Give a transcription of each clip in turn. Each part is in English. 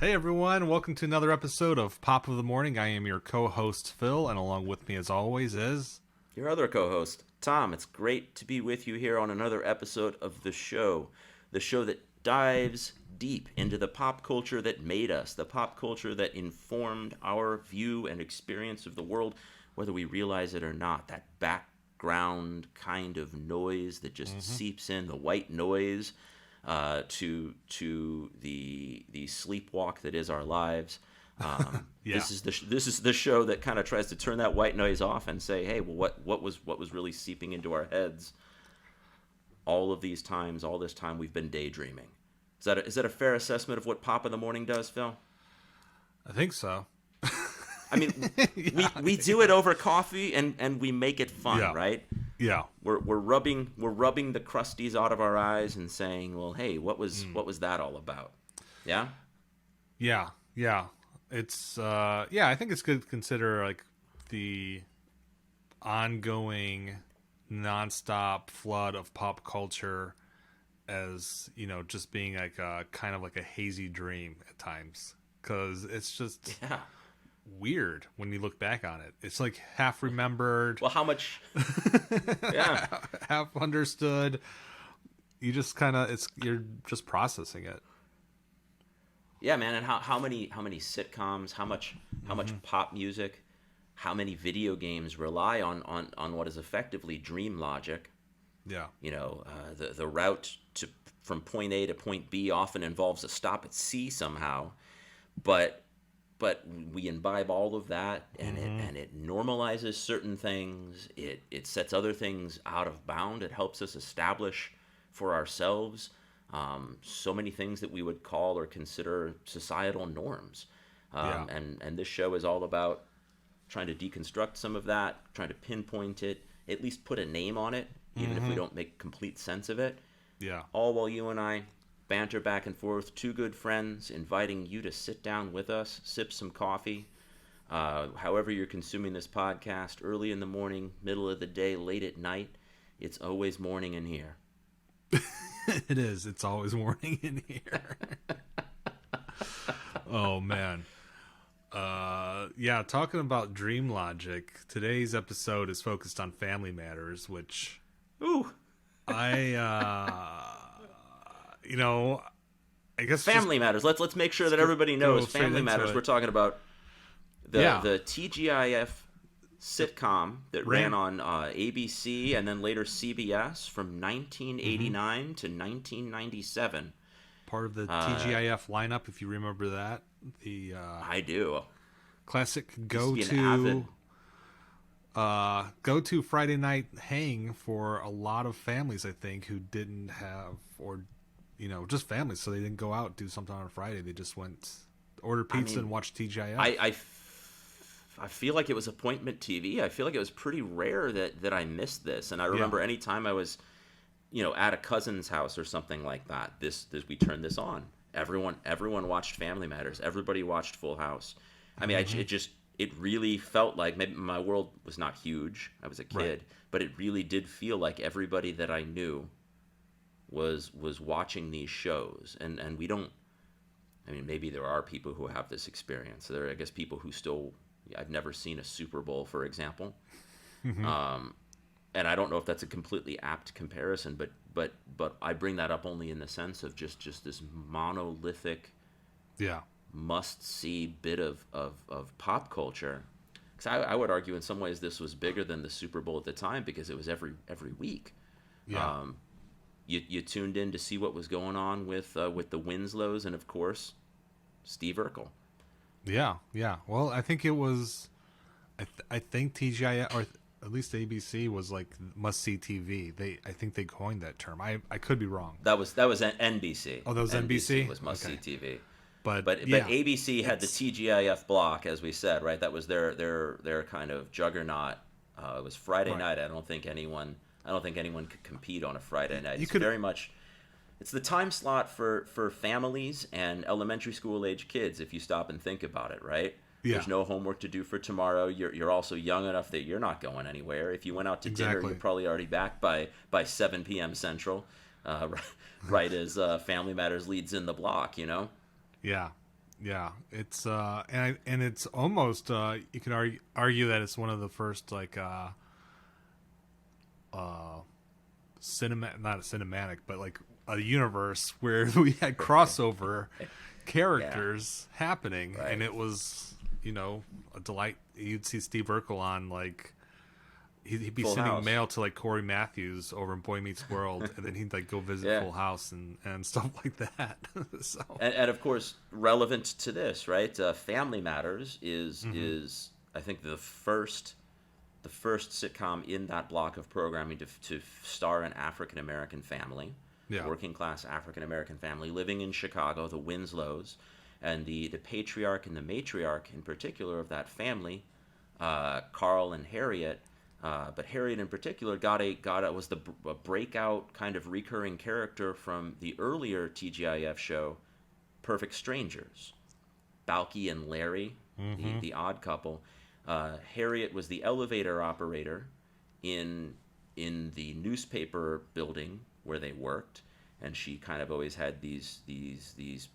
Hey everyone, welcome to another episode of Pop of the Morning. I am your co-host Phil, and along with me as always is... Your other co host, Tom. It's great to be with you here on another episode of the show that dives deep into the pop culture that made us, the pop culture that informed our view and experience of the world, whether we realize it or not. That background kind of noise that just seeps in, the white noise to the sleepwalk that is our lives. Yeah. This is the show that kind of tries to turn that white noise off and say, hey, well, what was really seeping into our heads all this time we've been daydreaming. Is that a fair assessment of what Pop in the Morning does, Phil? I think so. I mean, Yeah. we do it over coffee and we make it fun, Yeah. right? Yeah. We're rubbing the crusties out of our eyes and saying, well, hey, what was that all about? Yeah. Yeah. Yeah. It's I think it's good to consider like the ongoing nonstop flood of pop culture as, just being like a kind of like a hazy dream at times, cuz it's just Yeah. weird when you look back on it. It's like half remembered, Well, how much? Yeah. half understood. You just kind of you're just processing it. Yeah, man, and how many sitcoms, how much pop music, how many video games rely on what is effectively dream logic. Yeah. The route to from point A to point B often involves a stop at C somehow, but we imbibe all of that, and it normalizes certain things. It sets other things out of bound. It helps us establish for ourselves so many things that we would call or consider societal norms. Yeah. And this show is all about trying to deconstruct some of that, trying to pinpoint it, at least put a name on it, even if we don't make complete sense of it. Yeah. All while you and I banter back and forth, two good friends inviting you to sit down with us, sip some coffee. However you're consuming this podcast, early in the morning, middle of the day, late at night, it's always morning in here. It is. It's always morning in here. Oh man. Yeah, talking about dream logic, today's episode is focused on family matters, which Ooh, I I guess Family Matters. Let's make sure that everybody go knows straight Family into Matters. it. We're talking about the Yeah. the TGIF sitcom that ran on ABC and then later CBS from 1989 to 1997. Part of the TGIF lineup, if you remember that. The I do. classic Used to be an go to Friday night hang for a lot of families, I think, who didn't have, or just families, so they didn't go out do something on a Friday. They just went order pizza and watch TGIF. I feel like it was appointment TV. I feel like it was pretty rare that I missed this. And I remember any time I was, at a cousin's house or something like that, this we turned this on. Everyone watched Family Matters. Everybody watched Full House. I mean, it really felt like, maybe my world was not huge. I was a kid, Right. but it really did feel like everybody that I knew was watching these shows. And we don't. I mean, maybe there are people who have this experience. There are, I guess, people who still. I've never seen a Super Bowl, for example, and I don't know if that's a completely apt comparison, but I bring that up only in the sense of just this monolithic, Yeah. must-see bit of pop culture. Because I would argue in some ways this was bigger than the Super Bowl at the time because it was every week. Yeah. You tuned in to see what was going on with the Winslows and of course Steve Urkel. Yeah. Yeah. Well, I think it was. I think TGI, or at least ABC, was like must see TV. I think they coined that term. I could be wrong. That was NBC. Oh, that was NBC? Was must see Okay. TV. But But yeah, ABC had the TGIF block, as we said, right? That was their kind of juggernaut. It was Friday Right. night. I don't think anyone could compete on a Friday night. You It's could- very much. It's the time slot for families and elementary school age kids. If you stop and think about it, right? Yeah. There's no homework to do for tomorrow. You're also young enough that you're not going anywhere. If you went out to dinner, Exactly. you're probably already back by 7 p.m. Central, right as Family Matters leads in the block. Yeah. Yeah, it's and it's almost you can argue that it's one of the first like not a cinematic, but like a universe where we had crossover characters happening, Right. and it was a delight. You'd see Steve Urkel on like he'd be Full sending House. mail to like Corey Matthews over in Boy Meets World, and then he'd like go visit Yeah. Full House and stuff like that. So And of course, relevant to this, right? Family Matters is I think the first sitcom in that block of programming to star an African American family, yeah, working class African American family living in Chicago, the Winslows, and the patriarch and the matriarch in particular of that family, Carl and Harriet. But Harriet in particular was a breakout kind of recurring character from the earlier TGIF show, Perfect Strangers. Balky and Larry, the odd couple. Harriet was the elevator operator in the newspaper building where they worked, and she kind of always had these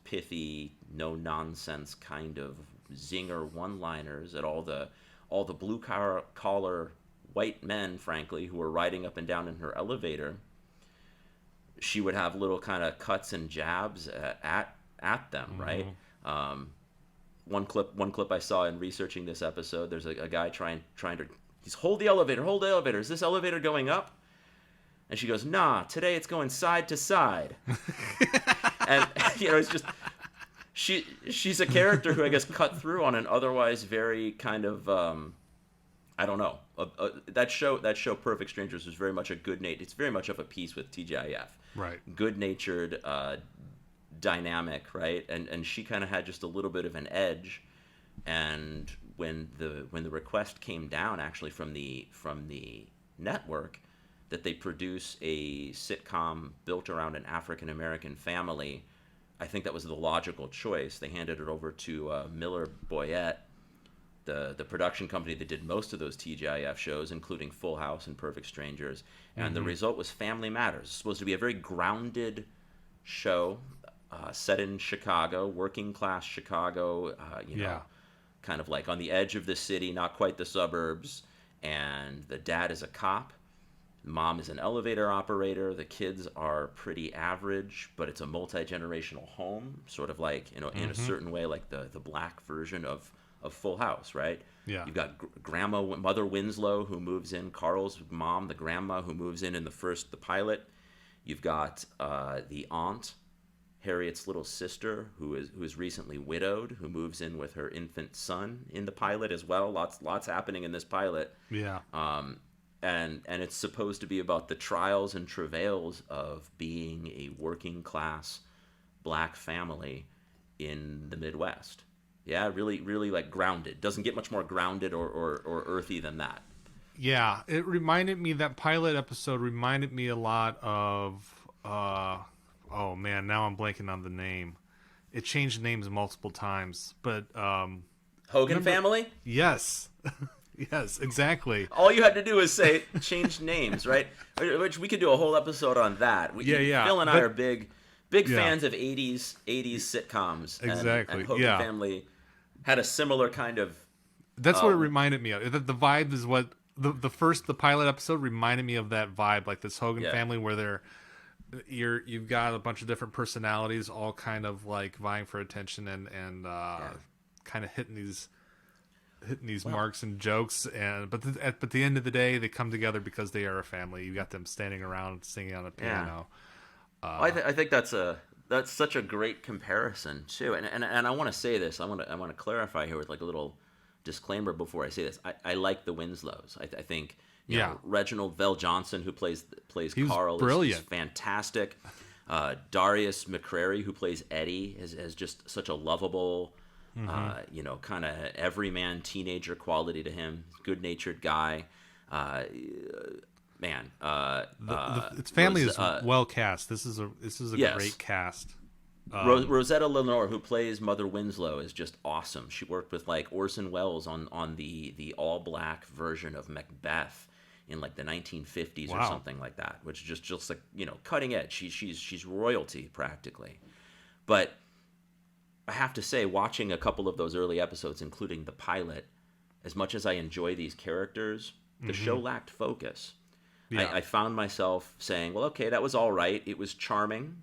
pithy, no nonsense kind of zinger one-liners at all the blue collar white men, frankly, who were riding up and down in her elevator. She would have little kind of cuts and jabs at them, right? One clip I saw in researching this episode, there's a guy trying to he's hold the elevator, is this elevator going up? And she goes, nah, today it's going side to side. And it's just she's a character who I guess cut through on an otherwise very kind of I don't know. That show Perfect Strangers was very much it's very much of a piece with TGIF. right. Good-natured dynamic, right? And she kind of had just a little bit of an edge. And when the request came down actually from the network that they produce a sitcom built around an African American family, I think that was the logical choice. They handed it over to Miller Boyett, the production company that did most of those TGIF shows, including Full House and Perfect Strangers. And the result was Family Matters. It's supposed to be a very grounded show set in Chicago, working class Chicago, kind of like on the edge of the city, not quite the suburbs. And the dad is a cop. Mom is an elevator operator. The kids are pretty average, but it's a multi-generational home, sort of like, in a certain way, like the black version of Full House, right? Yeah. You've got Mother Winslow, who moves in, Carl's mom, the grandma, who moves in the pilot. You've got the aunt, Harriet's little sister, who is recently widowed, who moves in with her infant son in the pilot as well. Lots happening in this pilot. Yeah. And it's supposed to be about the trials and travails of being a working class black family in the Midwest. Yeah, really, really like grounded. Doesn't get much more grounded or earthy than that. Yeah, that pilot episode reminded me a lot of, oh man, now I'm blanking on the name. It changed names multiple times, but, Hogan Family? Yes. Yes, exactly. All you had to do is say, change names, right? Which we could do a whole episode on that. Phil and I are big fans of 80s sitcoms. Exactly. And Hogan Family had a similar kind of... That's what it reminded me of. The vibe is what... The pilot episode reminded me of that vibe, like this Hogan Family where you've got a bunch of different personalities all kind of like vying for attention and kind of hitting these marks and jokes, but at the end of the day they come together because they are a family. You got them standing around singing on a piano. I think that's such a great comparison too, and I want to say this. I want to clarify here with like a little disclaimer before I say this. I like the Winslows. I think Reginald Vell Johnson, who plays Carl, is fantastic. Darius McCrary, who plays Eddie, has just such a lovable, kind of everyman teenager quality to him. Good-natured guy. Its family is well cast. This is a great cast. Rosetta Lenore, who plays Mother Winslow, is just awesome. She worked with like Orson Welles on the all-black version of Macbeth in like the 1950s or something like that, which is just like cutting edge. She's royalty practically. But I have to say, watching a couple of those early episodes, including the pilot, as much as I enjoy these characters, the show lacked focus. Yeah. I found myself saying, well, okay, that was all right. It was charming,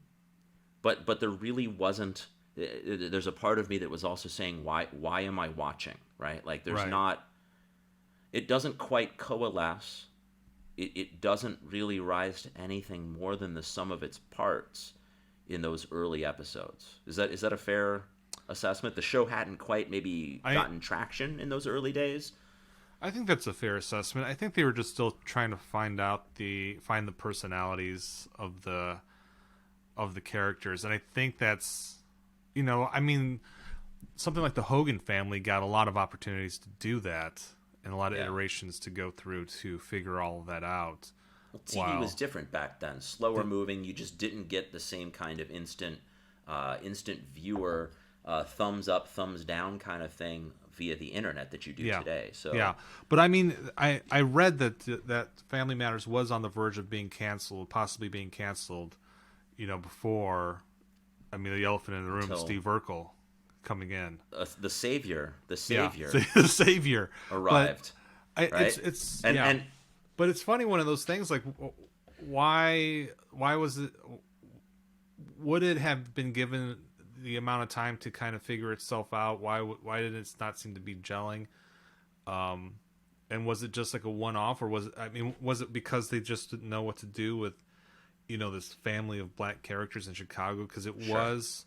but there really wasn't. There's a part of me that was also saying, why am I watching? Right? Like, there's Right. not. It doesn't quite coalesce. It doesn't really rise to anything more than the sum of its parts in those early episodes. Is that a fair assessment? The show hadn't quite maybe gotten traction in those early days. I think that's a fair assessment. I think they were just still trying to find the personalities of the characters, and I think that's, I mean, something like the Hogan family got a lot of opportunities to do that, and a lot of iterations to go through to figure all of that out. Well, TV was different back then, slower moving. You just didn't get the same kind of instant viewer, thumbs up, thumbs down kind of thing via the internet that you do today. So yeah, but I mean, I read that Family Matters was on the verge of being canceled, possibly being canceled, before, I mean, the elephant in the room, Steve Urkel coming in, the savior the savior arrived. But right? it's and but it's funny, one of those things, like, why was it? Would it have been given the amount of time to kind of figure itself out? Why did it not seem to be gelling? And was it just like a one-off, or was it because they just didn't know what to do with, this family of black characters in Chicago? Because it was,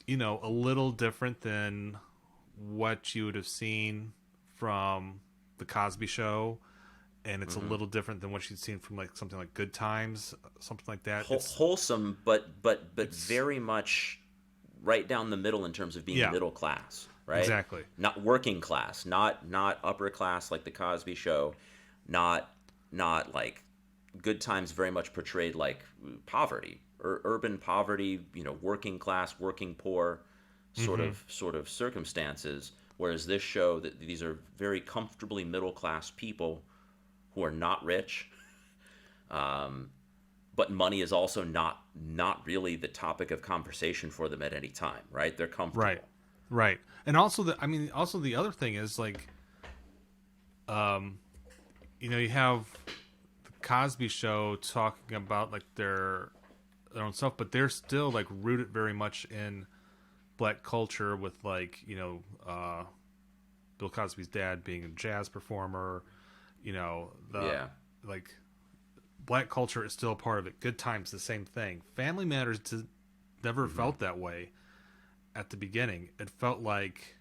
a little different than what you would have seen from the Cosby Show, and it's a little different than what you'd seen from like something like Good Times, something like that. Wholesome, but very much right down the middle in terms of being middle class, right? Exactly. Not working class, not upper class like the Cosby Show, not like Good Times very much portrayed like poverty or urban poverty, working class, working poor sort of circumstances. Whereas this show, that these are very comfortably middle class people who are not rich, but money is also not really the topic of conversation for them at any time, right? They're comfortable. Right. And also the other thing is, like, you have the Cosby Show talking about like their own stuff, but they're still like rooted very much in black culture, with like, Bill Cosby's dad being a jazz performer, like, black culture is still a part of it. Good Times, the same thing. Family Matters never felt that way at the beginning. It felt like,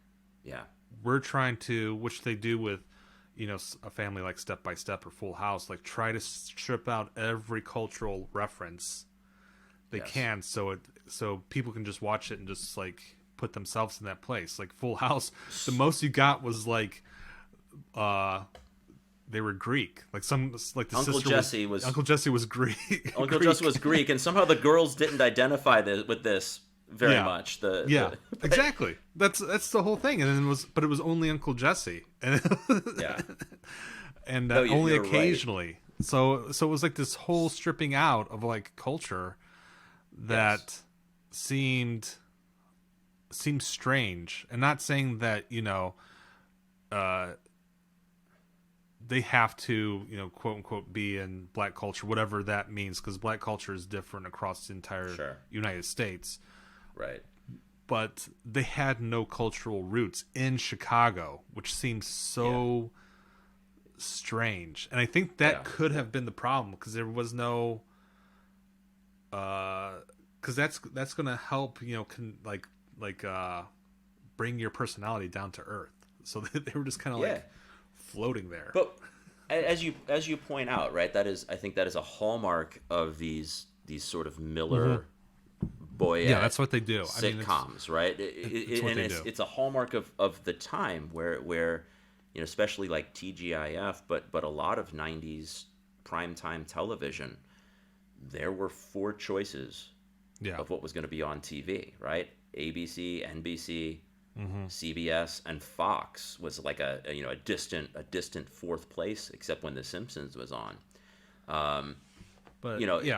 we're trying to, which they do with, a family like Step by Step or Full House, like, try to strip out every cultural reference they can, so people can just watch it and just like put themselves in that place. Like Full House, the most you got was like, they were Greek. Like Uncle Jesse was Greek. Uncle Jesse was Greek, and somehow the girls didn't identify with this very much. Exactly. That's the whole thing. And then it was only Uncle Jesse, and and only occasionally. Right. So it was like this whole stripping out of like culture that seemed strange. And not saying that they have to, quote unquote, be in black culture, whatever that means, because black culture is different across the entire United States. Right. But they had no cultural roots in Chicago, which seems so strange. And I think that could have been the problem, because there was no, because that's going to help, bring your personality down to earth. So they were just kind of like floating there. But as you point out, right, I think that is a hallmark of these sort of Miller boy that's what they do. Sitcoms, right? It's a hallmark of the time where especially like TGIF, but a lot of 90s primetime television, there were 4 choices of what was going to be on TV, right? ABC, NBC, CBS, and Fox was like a distant 4th place, except when The Simpsons was on.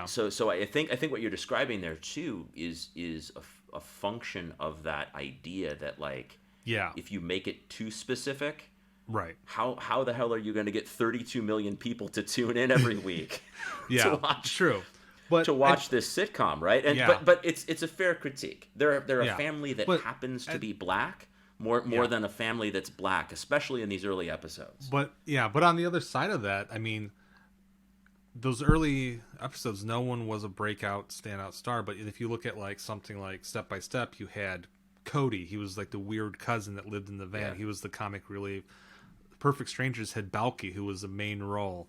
So I think what you're describing there too is a function of that idea that, like, Yeah. if you make it too specific, Right. how the hell are you going to get 32 million people to tune in every week Yeah. to watch True. But to watch this sitcom, right? And Yeah. but it's a fair critique. They're a Yeah. family that But happens to be black more Yeah. than a family that's black, especially in these early episodes. But on the other side of that, I mean, those early episodes, no one was a breakout standout star. But if you look at like something like Step by Step, you had Cody. He was like the weird cousin that lived in the van. Yeah. He was the comic relief. Perfect Strangers had Balky, who was the main role.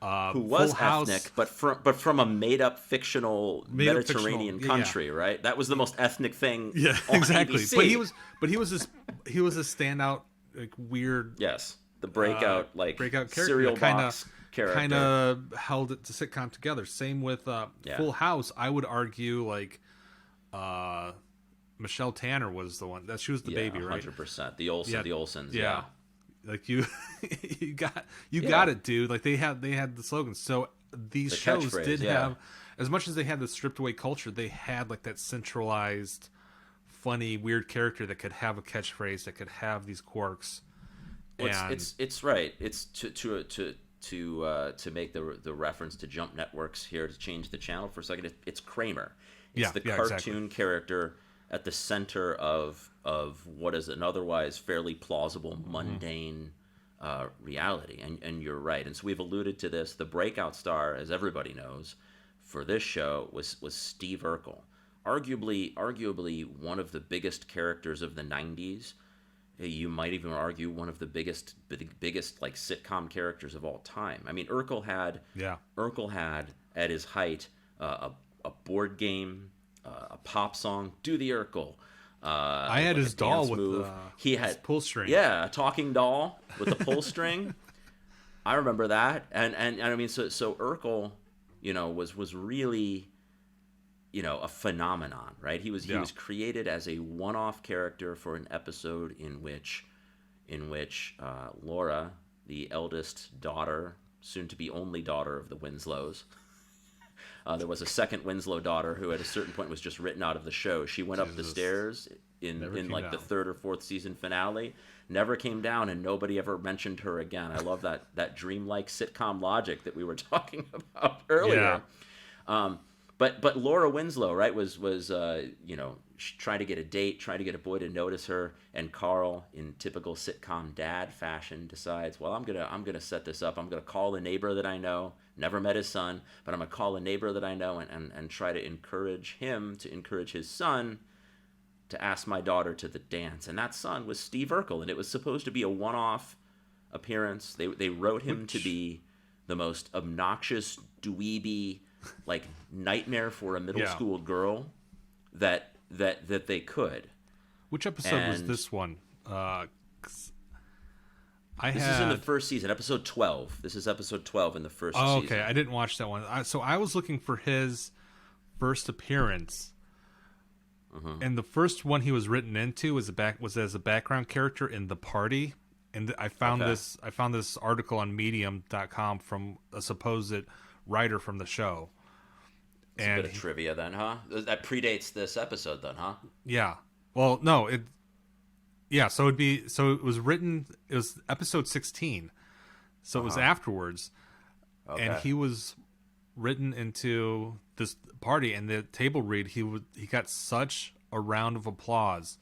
Who was Full House, ethnic, but from a made-up fictional Mediterranean fictional, country, right? That was the most ethnic thing. Yeah, on exactly. ABC. But he was a standout, like weird. Yes, the breakout character, cereal box character. Kind of held it to sitcom together. Same with Full House. I would argue like Michelle Tanner was the one that she was the baby, right? 100%. The Olsons. Yeah. Like you got it, dude. Like they had the slogans. So these shows did have, as much as they had the stripped away culture, they had like that centralized, funny, weird character that could have a catchphrase, that could have these quirks. It's right. It's to make the reference to Jump Networks here, to change the channel for a second. It's Kramer. It's the cartoon character at the center of what is an otherwise fairly plausible, mundane reality. And you're right. And so we've alluded to this. The breakout star, as everybody knows, for this show was Steve Urkel. Arguably one of the biggest characters of the 90s. You might even argue one of the biggest like sitcom characters of all time. I mean, Urkel had at his height a board game, a pop song, "Do the Urkel." I had his doll with he had his pull string. Yeah, a talking doll with a pull string. I remember that, and I mean, so Urkel, was really, a phenomenon, right? He was created as a one-off character for an episode in which Laura, the eldest daughter, soon to be only daughter of the Winslows. There was a second Winslow daughter who at a certain point was just written out of the show. She went up the stairs in like the third or fourth season finale, never came down, and nobody ever mentioned her again. I love that dreamlike sitcom logic that we were talking about earlier. Yeah. But Laura Winslow, right, was trying to get a date, trying to get a boy to notice her, and Carl, in typical sitcom dad fashion, decides, well, I'm gonna set this up. I'm gonna call a neighbor that I know, never met his son, but I'm gonna call a neighbor that I know and try to encourage him to encourage his son to ask my daughter to the dance. And that son was Steve Urkel, and it was supposed to be a one-off appearance. They wrote him to be the most obnoxious dweeby, like nightmare for a middle school girl that they could. Which episode was this one? This is in the first season, episode 12. This is episode 12 in the first season. Okay, I didn't watch that one. So I was looking for his first appearance. And the first one he was written into was as a background character in The Party. And I found this article on medium.com from a supposed writer from the show. It's a bit of trivia then, huh? That predates this episode then, huh? Yeah. Well, no, so it was written, it was episode 16. So it was afterwards. Okay. And he was written into this party, and the table read, he got such a round of applause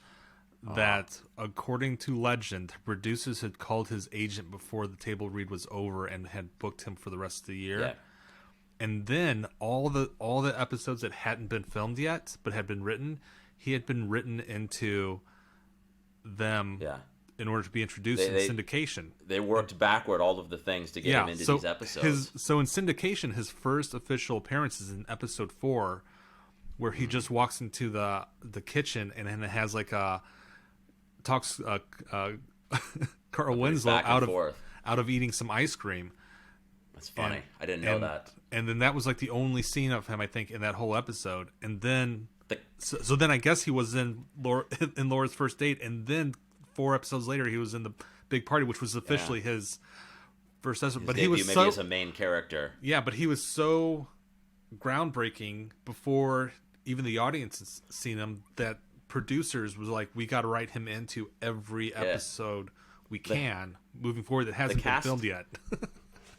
that, according to legend, the producers had called his agent before the table read was over and had booked him for the rest of the year. Yeah. And then all the episodes that hadn't been filmed yet but had been written, he had been written into them in order to be introduced in syndication. They worked backward all of the things to get him into these episodes. So in syndication, his first official appearance is in episode 4, where he just walks into the kitchen and then it has like talks Carl Winslow out of eating some ice cream. That's funny. I didn't know that. And then that was like the only scene of him, I think, in that whole episode. And then so then I guess he was in Laura's first date, and then 4 episodes later he was in The Big Party, which was officially his first episode. But he was as a main character. Yeah, but he was so groundbreaking before even the audience has seen him, that producers was like, we got to write him into every episode we can moving forward that hasn't been filmed yet.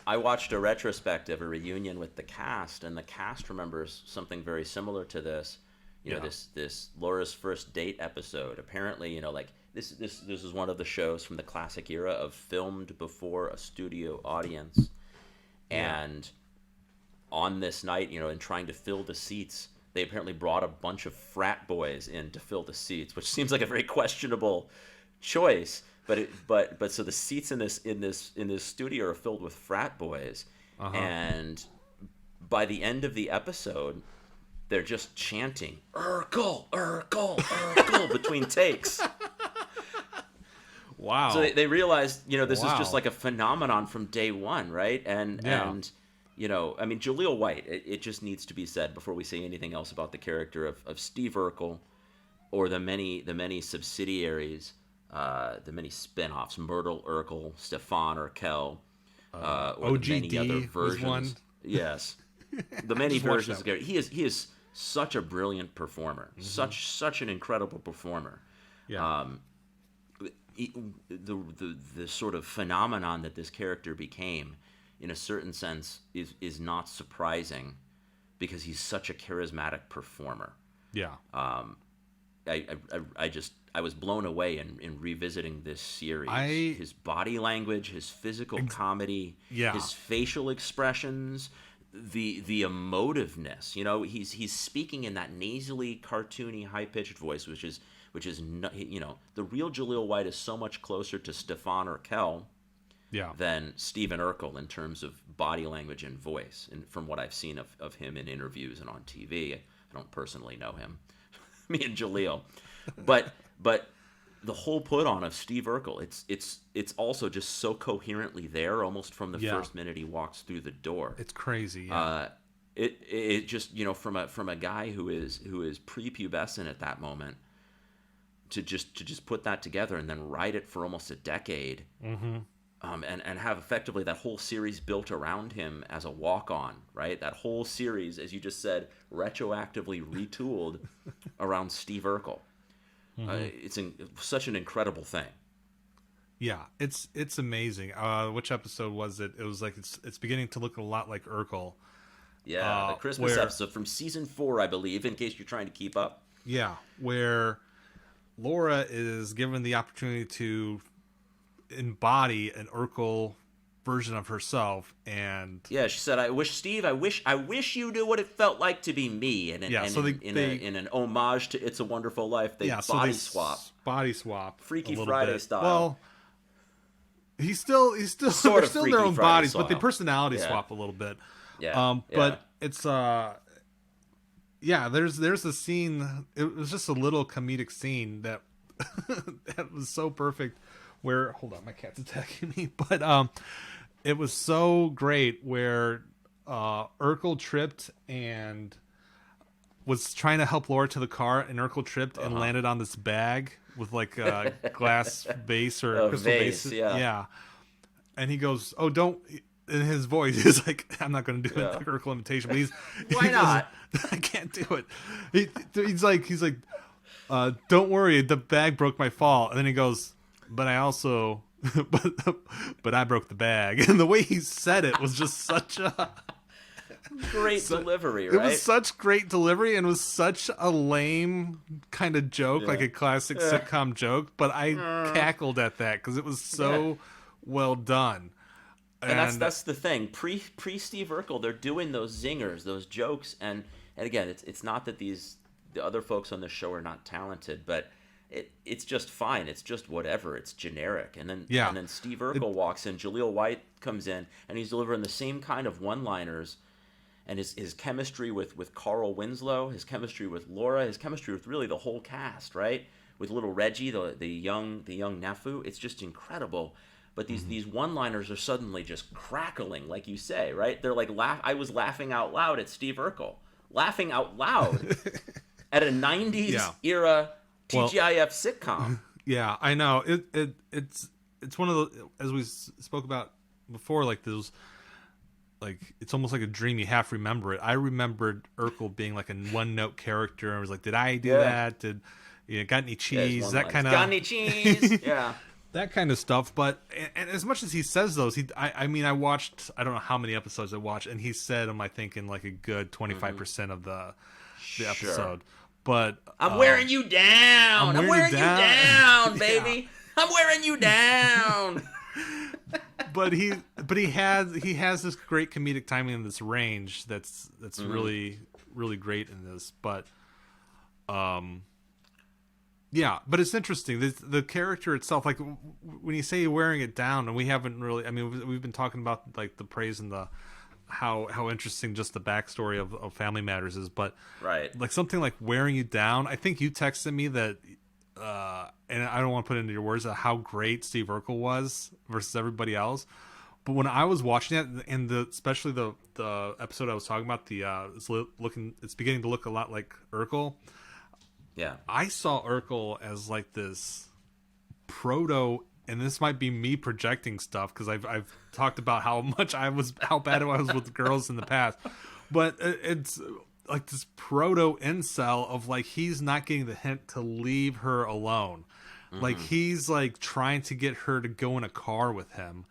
I watched a retrospective, a reunion with the cast, and the cast remembers something very similar to this. You know, this Laura's first date episode. Apparently, you know, like this is one of the shows from the classic era of filmed before a studio audience. And on this night, you know, in trying to fill the seats, they apparently brought a bunch of frat boys in to fill the seats, which seems like a very questionable choice. But so the seats in this studio are filled with frat boys, and by the end of the episode, they're just chanting "Urkel, Urkel, Urkel" between takes. Wow! So they realized, you know, this is just like a phenomenon from day one, right? And you know, I mean, Jaleel White. It just needs to be said before we say anything else about the character of Steve Urkel, or the many subsidiaries. The many spin-offs, Myrtle Urkel, Stefan Urkel, or OGD the many other versions. Was one. Yes, the many versions of Gary. He is such a brilliant performer, such an incredible performer. Yeah. The sort of phenomenon that this character became, in a certain sense, is not surprising, because he's such a charismatic performer. Yeah. I was blown away in revisiting this series. His body language, his physical comedy, his facial expressions, the emotiveness. You know, he's speaking in that nasally, cartoony, high-pitched voice, which is you know, the real Jaleel White is so much closer to Stefan Urkel than Stephen Urkel in terms of body language and voice. And from what I've seen of him in interviews and on TV, I don't personally know him. Me and Jaleel, but the whole put on of Steve Urkel, it's also just so coherently there, almost from the first minute he walks through the door. It's crazy. It just, you know, from a guy who is prepubescent at that moment, to just put that together and then write it for almost a decade, and have effectively that whole series built around him as a walk-on, right? That whole series, as you just said, retroactively retooled around Steve Urkel. It's such an incredible thing. Yeah, it's amazing. Which episode was it? It was like it's beginning to look a lot like Urkel. Yeah, the Christmas episode from season 4, I believe, in case you're trying to keep up. Yeah, where Laura is given the opportunity to embody an Urkel version of herself, and she said, I wish you knew what it felt like to be me. And in an homage to It's a Wonderful Life, they body swap Freaky Friday style. Well, he's still sort they're of still their own Friday bodies, style. but they personality swap a little bit. But it's there's a scene. It was just a little comedic scene that that was so perfect. Where, hold on, my cat's attacking me. But it was so great where Urkel tripped and was trying to help Laura to the car, and Urkel tripped and landed on this bag with like a glass base or crystal base. Yeah. And he goes, "Oh, don't." In his voice, he's like, "I'm not going to do an Urkel imitation," but why not? I can't do it. He's like, "Don't worry, the bag broke my fall," and then he goes, "But I also, but I broke the bag." And the way he said it was just such a great delivery, right? It was such great delivery, and was such a lame kind of joke, like a classic sitcom joke. But I cackled at that because it was so well done. And that's the thing. Pre Steve Urkel, they're doing those zingers, those jokes, and again, it's not that the other folks on the show are not talented, but it's just fine. It's just whatever. It's generic. And then Steve Urkel walks in. Jaleel White comes in, and he's delivering the same kind of one-liners. And his chemistry with Carl Winslow, his chemistry with Laura, his chemistry with really the whole cast, right? With little Reggie, the young Nefu, it's just incredible. But these one-liners are suddenly just crackling, like you say, right? They're like I was laughing out loud at Steve Urkel, laughing out loud at a '90s era TGIF sitcom. Yeah, I know. It's one of the, as we spoke about before, like those like it's almost like a dream. You half remember it. I remembered Urkel being like a one note character, and I was like, did I do that? Did got any cheese? That kind of got any cheese? Yeah. That kind of stuff. But and as much as he says those, I mean, I watched, I don't know how many episodes I watched, and he said, am I thinking like a good 25% of the episode. But I'm wearing you down. I'm wearing you down, baby. I'm wearing you down. but he has this great comedic timing in this range that's really, really great in this. But yeah, but it's interesting. The character itself, like when you say wearing it down, and we haven't really, I mean, we've been talking about like the praise and the how interesting just the backstory of Family Matters is, but right, like something like wearing you down. I think you texted me that, and I don't want to put it into your words, how great Steve Urkel was versus everybody else. But when I was watching it, and especially the episode I was talking about, it's beginning to look a lot like Urkel. Yeah, I saw Urkel as like this proto. And this might be me projecting stuff because I've talked about how bad I was with girls in the past, but it's like this proto incel of like he's not getting the hint to leave her alone, like he's like trying to get her to go in a car with him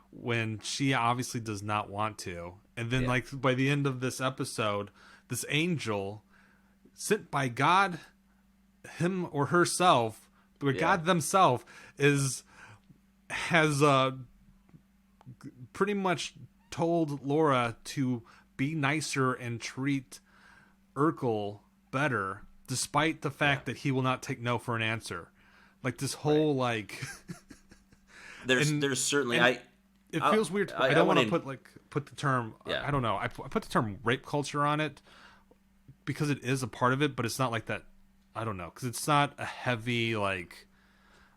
when she obviously does not want to, and then like by the end of this episode, this angel sent by God, him or herself, but God themselves has pretty much told Laura to be nicer and treat Urkel better, despite the fact that he will not take no for an answer. Like this whole like, there's certainly it feels weird. I don't want to put the term. I don't know. I put the term rape culture on it because it is a part of it, but it's not like that. I don't know, because it's not a heavy like.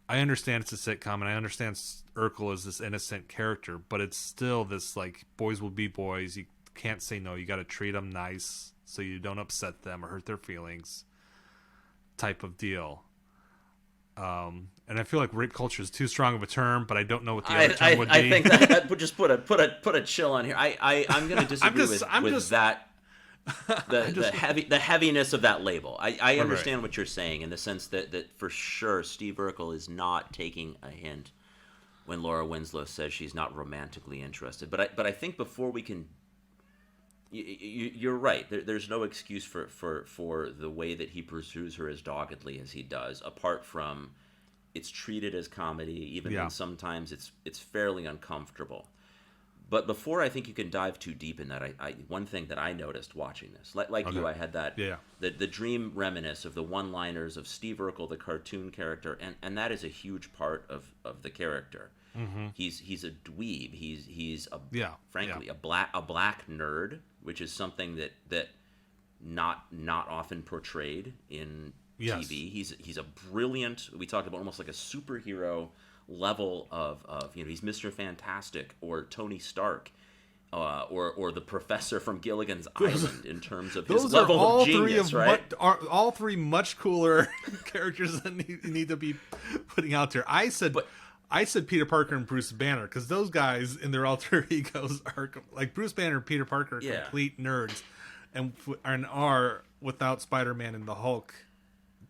I understand it's a sitcom, and I understand Urkel is this innocent character, but it's still this, like, boys will be boys. You can't say no. You got to treat them nice so you don't upset them or hurt their feelings type of deal. And I feel like rape culture is too strong of a term, but I don't know what the other term would be. I think that would just put a chill on here. I'm going to disagree with that. The heaviness of that label. I understand what you're saying in the sense that for sure Steve Urkel is not taking a hint when Laura Winslow says she's not romantically interested. But I think before we can, you're right. There's no excuse for the way that he pursues her as doggedly as he does. Apart from, it's treated as comedy, even when sometimes it's fairly uncomfortable. But before I think you can dive too deep in that, one thing that I noticed watching this, like you, I had that the dream reminisce of the one-liners of Steve Urkel, the cartoon character, and that is a huge part of the character. Mm-hmm. He's a dweeb. He's frankly a black nerd, which is something that not often portrayed in TV. He's a brilliant. We talked about almost like a superhero level of he's Mr. Fantastic or Tony Stark or the professor from Gilligan's Island in terms of his level of genius, right? All three much cooler characters that need to be putting out there. I said Peter Parker and Bruce Banner because those guys in their alter egos are like Bruce Banner and Peter Parker are complete nerds and are without Spider-Man and the Hulk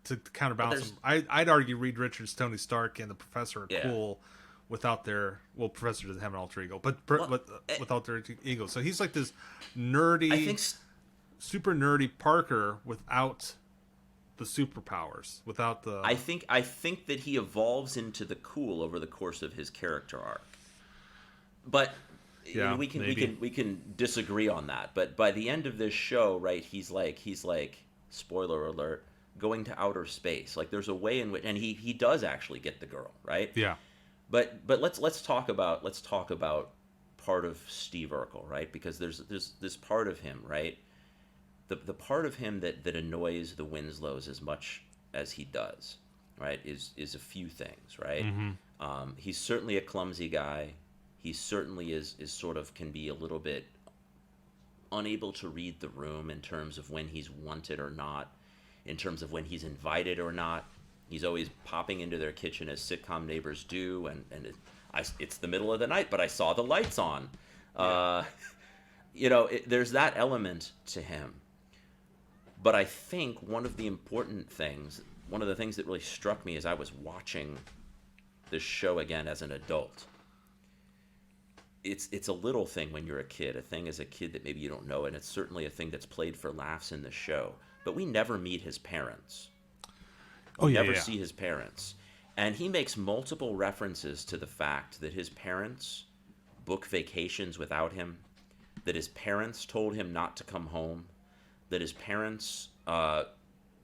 to counterbalance them. I'd argue Reed Richards, Tony Stark, and the Professor are cool without their... Well, Professor doesn't have an alter ego, but without their ego. So he's like this nerdy, super nerdy Parker without the superpowers, without the... I think that he evolves into the cool over the course of his character arc. But we can disagree on that. But by the end of this show, right, he's like spoiler alert, going to outer space. Like there's a way in which, and he does actually get the girl, right? Yeah. But let's talk about part of Steve Urkel, right? Because there's this part of him, right? The part of him that annoys the Winslows as much as he does, right? Is a few things, right? Mm-hmm. He's certainly a clumsy guy. He certainly is sort of can be a little bit unable to read the room in terms of when he's wanted or not. In terms of when he's invited or not. He's always popping into their kitchen as sitcom neighbors do, and it's the middle of the night, but I saw the lights on. there's that element to him. But I think one of the things that really struck me as I was watching this show again as an adult, it's a little thing when you're a kid, a thing as a kid that maybe you don't know, and it's certainly a thing that's played for laughs in the show. But we never meet his parents. We never see his parents. And he makes multiple references to the fact that his parents book vacations without him, that his parents told him not to come home, that his parents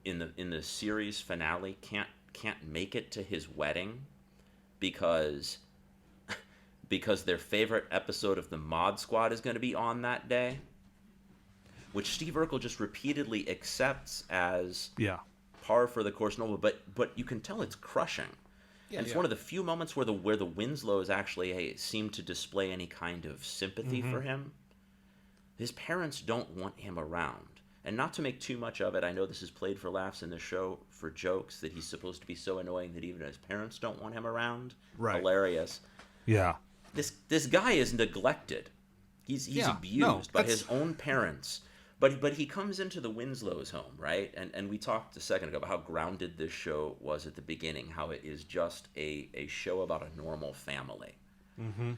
in the series finale can't make it to his wedding because their favorite episode of the Mod Squad is going to be on that day, which Steve Urkel just repeatedly accepts as par for the course normal. But you can tell it's crushing. Yeah, and it's one of the few moments where the Winslows actually seem to display any kind of sympathy for him. His parents don't want him around. And not to make too much of it, I know this is played for laughs in the show for jokes, that he's supposed to be so annoying that even his parents don't want him around. Right. Hilarious. Yeah. This guy is neglected. He's abused by his own parents. But he comes into the Winslows' home, right? And we talked a second ago about how grounded this show was at the beginning, how it is just a show about a normal family. Mm-hmm.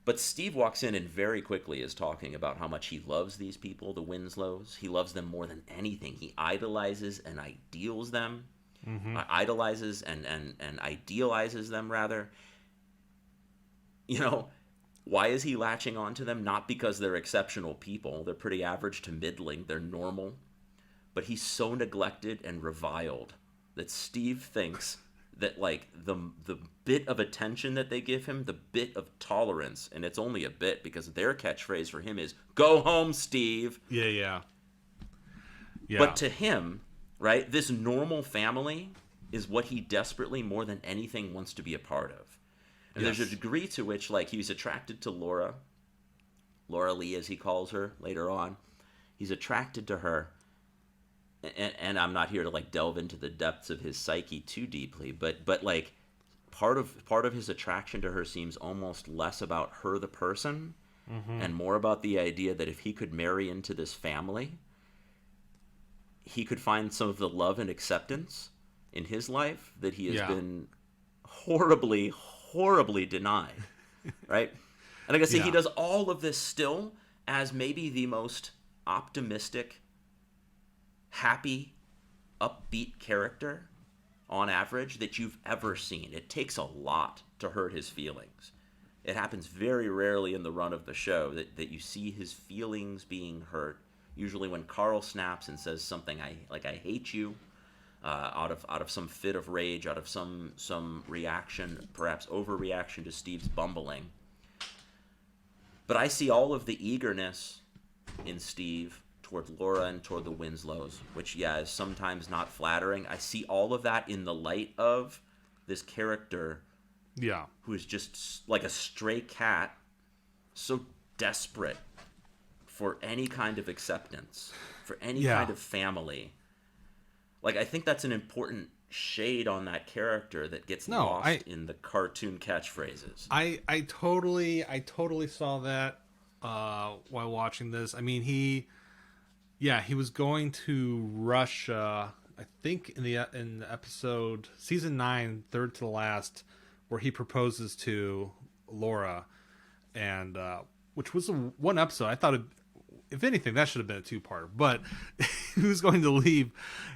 But Steve walks in and very quickly is talking about how much he loves these people, the Winslows. He loves them more than anything. He idolizes and ideals them. Mm-hmm. Idolizes and idealizes them, rather. Why is he latching on to them? Not because they're exceptional people. They're pretty average to middling. They're normal. But he's so neglected and reviled that Steve thinks that, like, the bit of attention that they give him, the bit of tolerance, and it's only a bit because their catchphrase for him is, "Go home, Steve." Yeah. But to him, right, this normal family is what he desperately, more than anything, wants to be a part of. And there's a degree to which, like, he's attracted to Laura Lee, as he calls her later on. He's attracted to her, and I'm not here to, like, delve into the depths of his psyche too deeply, but like, part of his attraction to her seems almost less about her, the person, and more about the idea that if he could marry into this family, he could find some of the love and acceptance in his life that he has been horribly denied, right? And like I say, he does all of this still as maybe the most optimistic, happy, upbeat character on average that you've ever seen. It takes a lot to hurt his feelings. It happens very rarely in the run of the show that you see his feelings being hurt. Usually when Carl snaps and says something I hate you, out of some fit of rage, out of some reaction, perhaps overreaction to Steve's bumbling. But I see all of the eagerness in Steve toward Laura and toward the Winslows, which, is sometimes not flattering. I see all of that in the light of this character who is just like a stray cat, so desperate for any kind of acceptance, for any kind of family. Like, I think that's an important shade on that character that gets lost in the cartoon catchphrases. I totally saw that while watching this. I mean, he was going to Russia, I think in the episode season 9, third to the last, where he proposes to Laura, and which was one episode. I thought if anything, that should have been a 2-parter. But he was going to leave.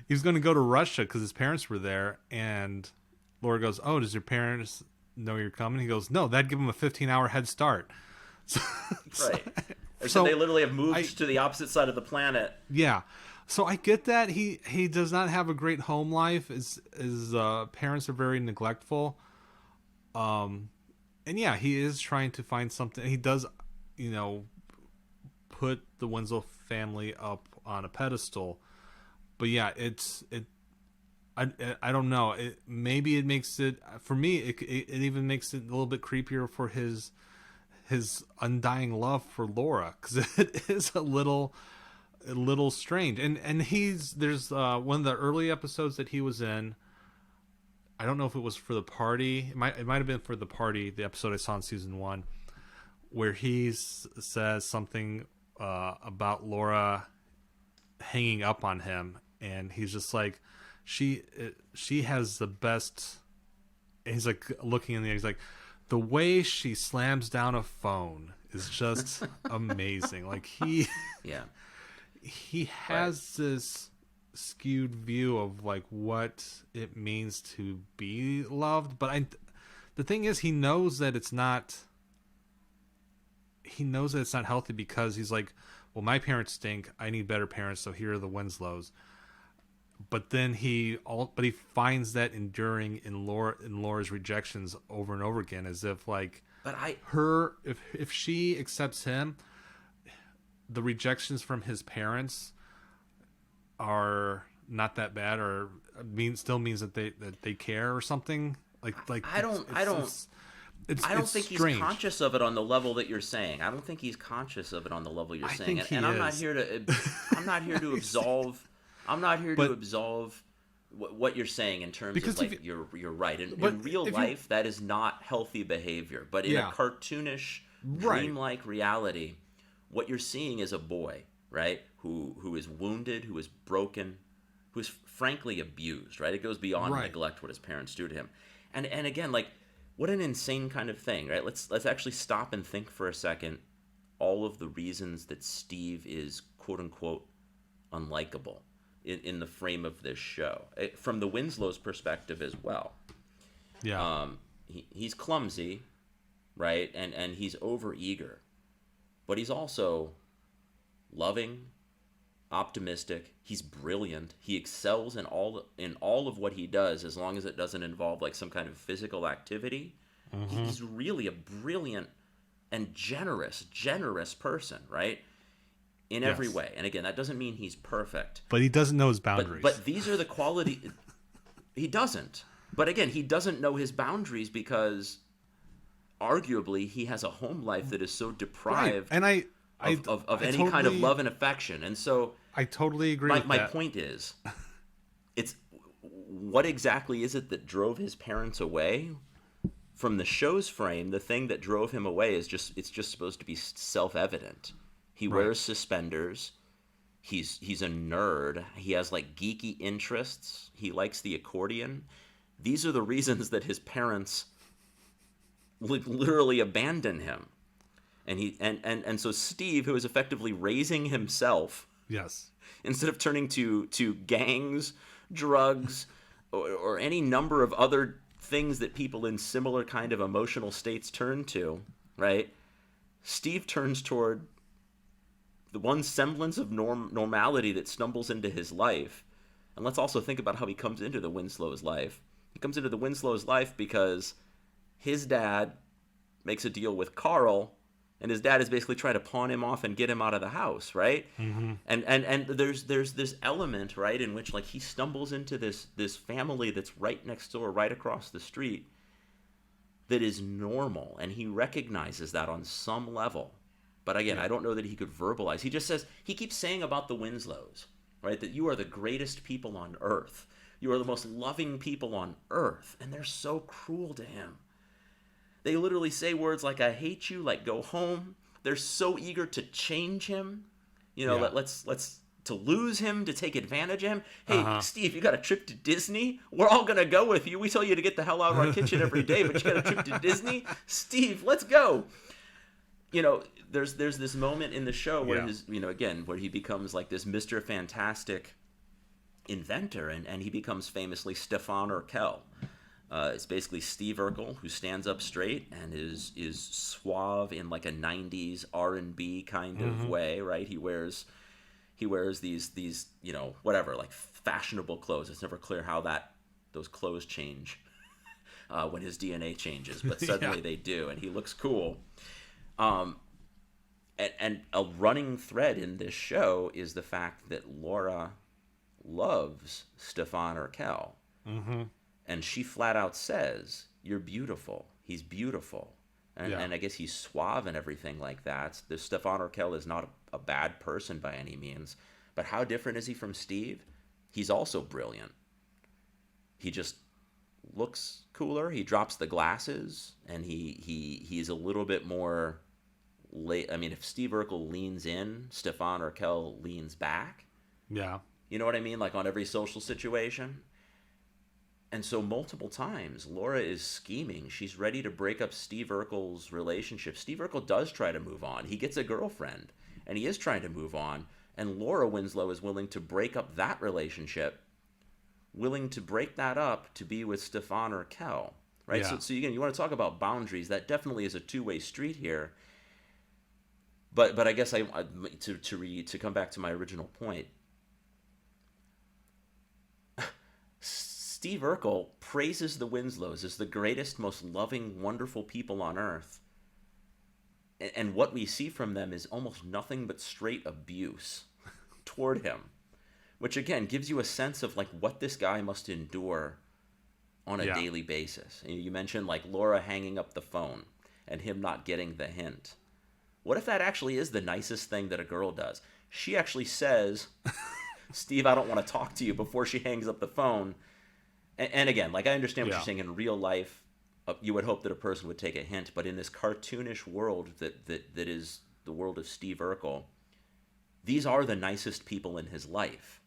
He was going to go to Russia because his parents were there. And Laura goes, "Oh, does your parents know you're coming?" He goes, "No, that'd give him a 15-hour head start." Right. So they literally have moved to the opposite side of the planet. Yeah. So I get that he does not have a great home life. His parents are very neglectful. And he is trying to find something. He does, put the Winslow family up on a pedestal, but I don't know. Maybe it makes it, for me, it even makes it a little bit creepier for his undying love for Laura, because it is a little strange. And there's one of the early episodes that he was in. I don't know if it was for the party. It might have been for the party, the episode I saw in season 1, where he says something about Laura hanging up on him, and he's just like, she has the best. He's like looking in the. He's like, the way she slams down a phone is just amazing. Like he has this skewed view of like what it means to be loved, but the thing is, he knows that it's not healthy, because he's like, well, my parents stink, I need better parents, so here are the Winslows. But then he finds that enduring in Laura's rejections over and over again, as if like, if she accepts him, the rejections from his parents are not that bad, or still means that they care or something. I don't think strange. He's conscious of it on the level that you're saying. I don't think he's conscious of it on the level you're saying. And I'm not here to absolve. I'm not here to absolve what you're saying in terms of like you're right. In real life, that is not healthy behavior. But in a cartoonish, dreamlike reality, what you're seeing is a boy, right, who is wounded, who is broken, who is frankly abused. Right, it goes beyond neglect what his parents do to him, and again, like, what an insane kind of thing, right? Let's actually stop and think for a second. All of the reasons that Steve is quote unquote unlikable in the frame of this show, from the Winslow's perspective as well. Yeah, he's clumsy, right, and he's overeager, but he's also loving, optimistic. He's brilliant. He excels in all of what he does, as long as it doesn't involve like some kind of physical activity. Mm-hmm. He's really a brilliant and generous person, right? In every way. And again, that doesn't mean he's perfect. But he doesn't know his boundaries. But these are the quality. He doesn't. But again, he doesn't know his boundaries because arguably he has a home life that is so deprived and of any kind of love and affection. And so I totally agree with that. My point is, it's what exactly is it that drove his parents away? From the show's frame, the thing that drove him away is just supposed to be self-evident. He wears suspenders. He's a nerd. He has like geeky interests. He likes the accordion. These are the reasons that his parents literally abandon him. And so Steve, who is effectively raising himself, instead of turning to gangs, drugs, or any number of other things that people in similar kind of emotional states turn to, right? Steve turns toward the one semblance of normality that stumbles into his life. And let's also think about how he comes into the Winslow's life. He comes into the Winslow's life because his dad makes a deal with Carl, and his dad is basically trying to pawn him off and get him out of the house, right? Mm-hmm. And there's this element, right, in which like he stumbles into this family that's right next door, right across the street, that is normal, and he recognizes that on some level. But again, I don't know that he could verbalize. He keeps saying about the Winslows, right, that you are the greatest people on earth. You are the most loving people on earth. And they're so cruel to him. They literally say words like, I hate you, like, go home. They're so eager to change him. You know, let's to lose him, to take advantage of him. Hey, Steve, you got a trip to Disney? We're all going to go with you. We tell you to get the hell out of our kitchen every day, but you got a trip to Disney? Steve, let's go. You know, there's this moment in the show where where he becomes like this Mr. Fantastic inventor, and he becomes famously Stefan Urkel. It's basically Steve Urkel, who stands up straight and is suave in like a 90s R&B kind of way, right? He wears these whatever, like fashionable clothes. It's never clear how those clothes change when his DNA changes, but suddenly they do, and he looks cool. And a running thread in this show is the fact that Laura loves Stefan Urkel. Mm-hmm. And she flat out says, you're beautiful. He's beautiful. And I guess he's suave and everything like that. The Stefan Urkel is not a bad person by any means. But how different is he from Steve? He's also brilliant. He just looks cooler. He drops the glasses, and he's a little bit more if Steve Urkel leans in, Stefan Urkel leans back. Yeah. You know what I mean? Like on every social situation. And so multiple times, Laura is scheming. She's ready to break up Steve Urkel's relationship. Steve Urkel does try to move on. He gets a girlfriend, and he is trying to move on. And Laura Winslow is willing to break up that relationship, willing to break that up to be with Stefan Urkel. Right? Yeah. So again, you want to talk about boundaries. That definitely is a two-way street here. But I guess to come back to my original point, Steve Urkel praises the Winslows as the greatest, most loving, wonderful people on earth. And what we see from them is almost nothing but straight abuse toward him, which again gives you a sense of like what this guy must endure on a daily basis. And you mentioned like Laura hanging up the phone and him not getting the hint. What if that actually is the nicest thing that a girl does? She actually says, Steve, I don't want to talk to you before she hangs up the phone. And again, like I understand what you're saying. In real life, you would hope that a person would take a hint, but in this cartoonish world that is the world of Steve Urkel, these are the nicest people in his life,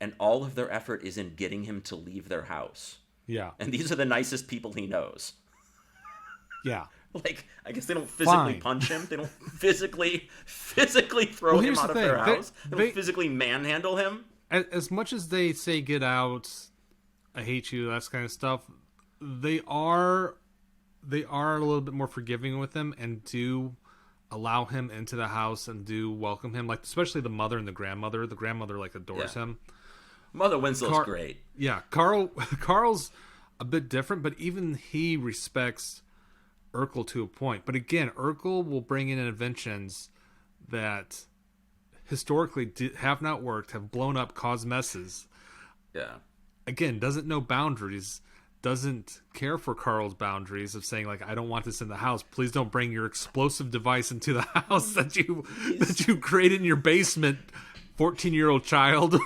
and all of their effort is in getting him to leave their house. Yeah, and these are the nicest people he knows. Yeah, like I guess they don't physically punch him. They don't physically throw him out of their house. They don't physically manhandle him. As much as they say "get out," I hate you, that kind of stuff, they are a little bit more forgiving with him and do allow him into the house and do welcome him, like especially the mother and the grandmother. The grandmother like adores him. Mother Winslow's great. Yeah, Carl's a bit different, but even he respects Urkel to a point. But again, Urkel will bring in inventions that historically have not worked, have blown up, caused messes. Yeah. Again, doesn't know boundaries, doesn't care for Carl's boundaries of saying like, I don't want this in the house. Please don't bring your explosive device into the house that you created in your basement, 14-year-old child.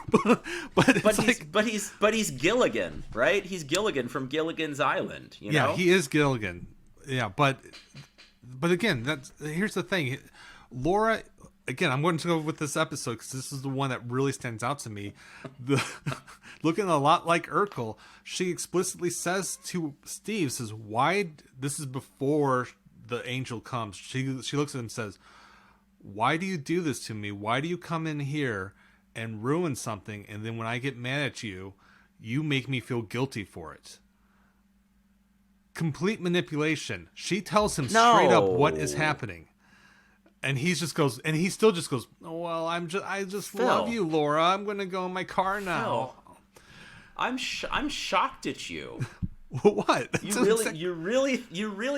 but he's Gilligan, right? He's Gilligan from Gilligan's Island. You know? Yeah, he is Gilligan. Yeah, but again, here's the thing, Laura. Again, I'm going to go with this episode because this is the one that really stands out to me. Looking a lot like Urkel, she explicitly says to Steve, says, "Why?" This is before the angel comes. She looks at him and says, "Why do you do this to me? Why do you come in here and ruin something? And then when I get mad at you, you make me feel guilty for it." Complete manipulation. She tells him straight up what is happening. And he still just goes, "Oh, well, I just love you, Laura. I'm going to go in my car now." Phil, I'm shocked at you. What? You really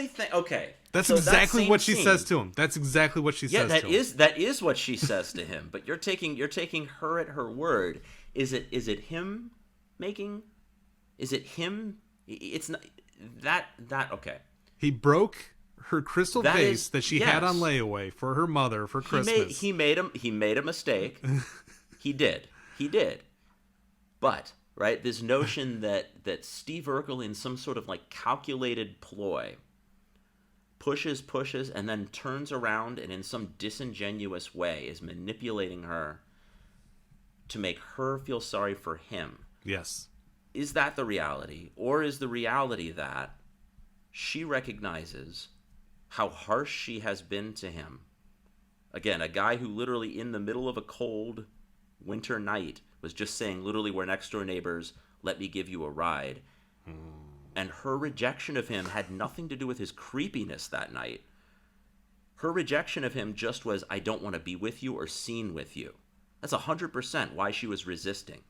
think? Okay, that's exactly what she says to him. That's exactly what she says. Yeah, that is what she says to him. But you're taking her at her word. Is it him making? Is it him? It's not that. Okay. He broke her crystal vase that she had on layaway for her mother for Christmas. He made a mistake. He did. But right, this notion that Steve Urkel, in some sort of like calculated ploy, pushes, and then turns around and in some disingenuous way is manipulating her to make her feel sorry for him. Yes. Is that the reality? Or is the reality that she recognizes how harsh she has been to him? Again, a guy who literally in the middle of a cold winter night was just saying, literally, we're next door neighbors, let me give you a ride. And her rejection of him had nothing to do with his creepiness that night. Her rejection of him just was, I don't want to be with you or seen with you. That's 100% why she was resisting,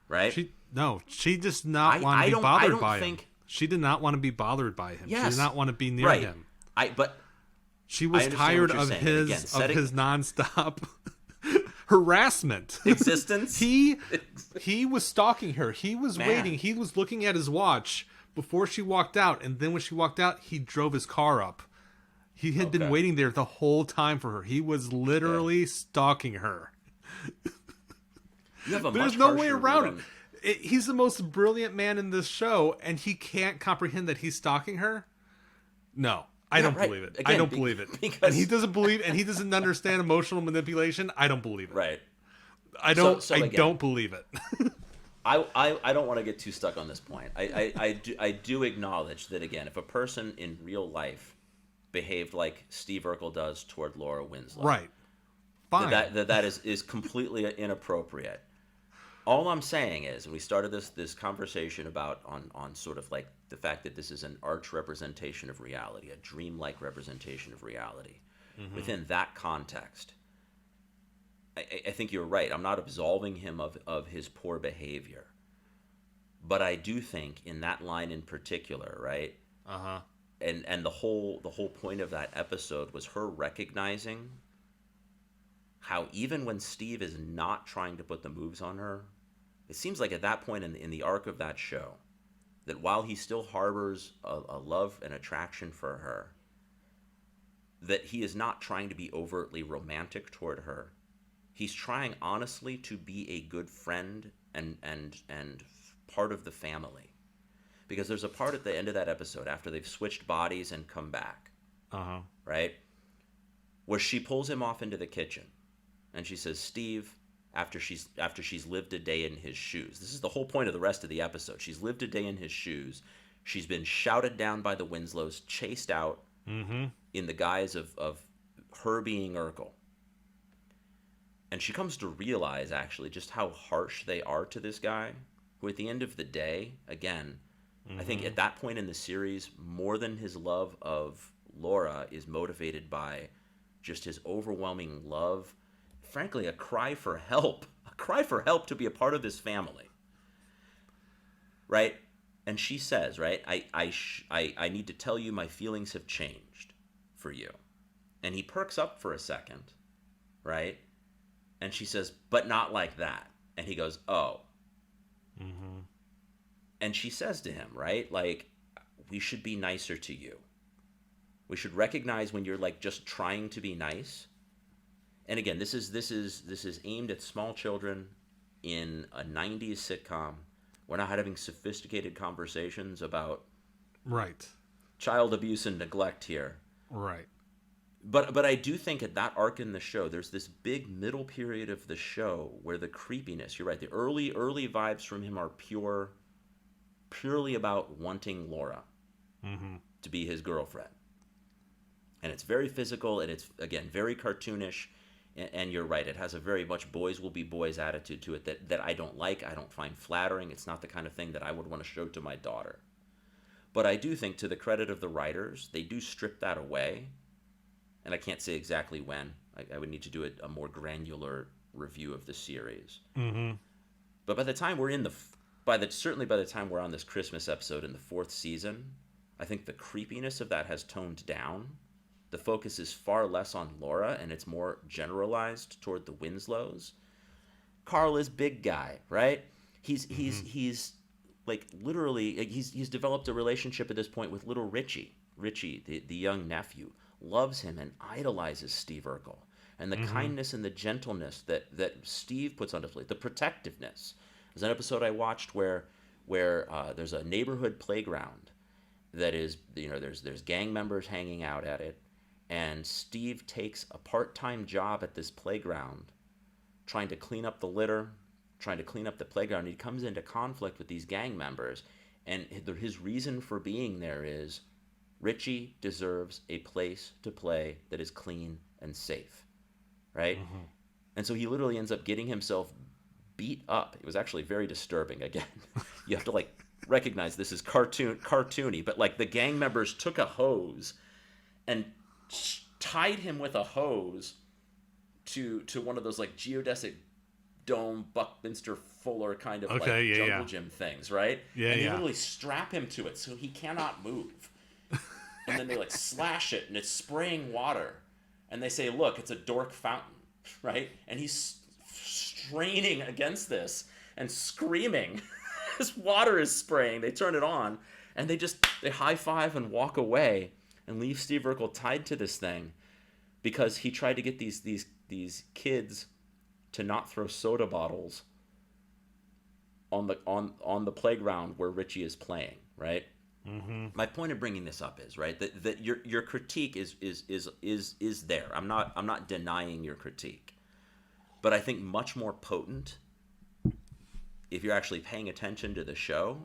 right? She does not want to be bothered by him. She did not want to be bothered by him. Yes. She did not want to be near him. But she was tired of his nonstop harassment existence. He was stalking her. He was waiting. He was looking at his watch before she walked out, and then when she walked out, he drove his car up. He had been waiting there the whole time for her. He was literally stalking her. There's no way around it. He's the most brilliant man in this show, and he can't comprehend that he's stalking her. No. I Yeah, don't right. believe it. I Again, don't believe it. because And he doesn't believe, and he doesn't understand emotional manipulation. I don't believe it. right. I don't. I don't believe it. I don't want to get too stuck on this point. I do acknowledge that, again, if a person in real life behaved like Steve Urkel does toward Laura Winslow, Right. Fine. that is completely inappropriate. All I'm saying is, and we started this conversation about on sort of like the fact that this is an arch representation of reality, a dreamlike representation of reality. Mm-hmm. Within that context, I think you're right. I'm not absolving him of his poor behavior. But I do think in that line in particular, right? Uh-huh. And the whole point of that episode was her recognizing how even when Steve is not trying to put the moves on her, it seems like at that point in the arc of that show, that while he still harbors a love and attraction for her, that he is not trying to be overtly romantic toward her. He's trying honestly to be a good friend and part of the family. Because there's a part at the end of that episode after they've switched bodies and come back, right, where she pulls him off into the kitchen. And she says, Steve, after she's lived a day in his shoes. This is the whole point of the rest of the episode. She's lived a day in his shoes. She's been shouted down by the Winslows, chased out in the guise of her being Urkel. And she comes to realize, actually, just how harsh they are to this guy, who at the end of the day, again, I think at that point in the series, more than his love of Laura, is motivated by just his overwhelming love, frankly, a cry for help to be a part of this family, right? And she says, right, I need to tell you my feelings have changed for you. And he perks up for a second, right? And she says, but not like that. And he goes, oh. And she says to him, right, like, we should be nicer to you. We should recognize when you're like just trying to be nice. And again, this is aimed at small children in a 90s sitcom. We're not having sophisticated conversations about child abuse and neglect here. Right. But I do think at that arc in the show, there's this big middle period of the show where the creepiness, you're right, the early vibes from him are purely about wanting Laura to be his girlfriend. And it's very physical, and it's, again, very cartoonish. And you're right, it has a very much boys will be boys attitude to it that I don't like, I don't find flattering. It's not the kind of thing that I would want to show to my daughter. But I do think, to the credit of the writers, they do strip that away. And I can't say exactly when. I would need to do a more granular review of the series. But by the time we're certainly by the time we're on this Christmas episode in the 4th season, I think the creepiness of that has toned down. The focus is far less on Laura, and it's more generalized toward the Winslows. Carl is big guy, right? He's like literally he's developed a relationship at this point with little Richie. Richie, the young nephew, loves him and idolizes Steve Urkel. And the kindness and the gentleness that Steve puts on display, the protectiveness. There's an episode I watched where there's a neighborhood playground that is, there's gang members hanging out at it, and Steve takes a part-time job at this playground trying to clean up the litter, trying to clean up the playground. He comes into conflict with these gang members, and his reason for being there is Richie deserves a place to play that is clean and safe, right? And so he literally ends up getting himself beat up. It was actually very disturbing. Again, you have to like recognize this is cartoony, but like the gang members took a hose and tied him with a hose to one of those like geodesic dome Buckminster Fuller kind of jungle gym things, right? And they literally strap him to it so he cannot move. And then they like slash it and it's spraying water. And they say, look, it's a dork fountain, right? And he's straining against this and screaming. This water is spraying. They turn it on and they high five and walk away and leave Steve Urkel tied to this thing because he tried to get these kids to not throw soda bottles on the playground where Richie is playing, right? My point of bringing this up is, right, that your critique is there. I'm not denying your critique, but I think much more potent, if you're actually paying attention to the show,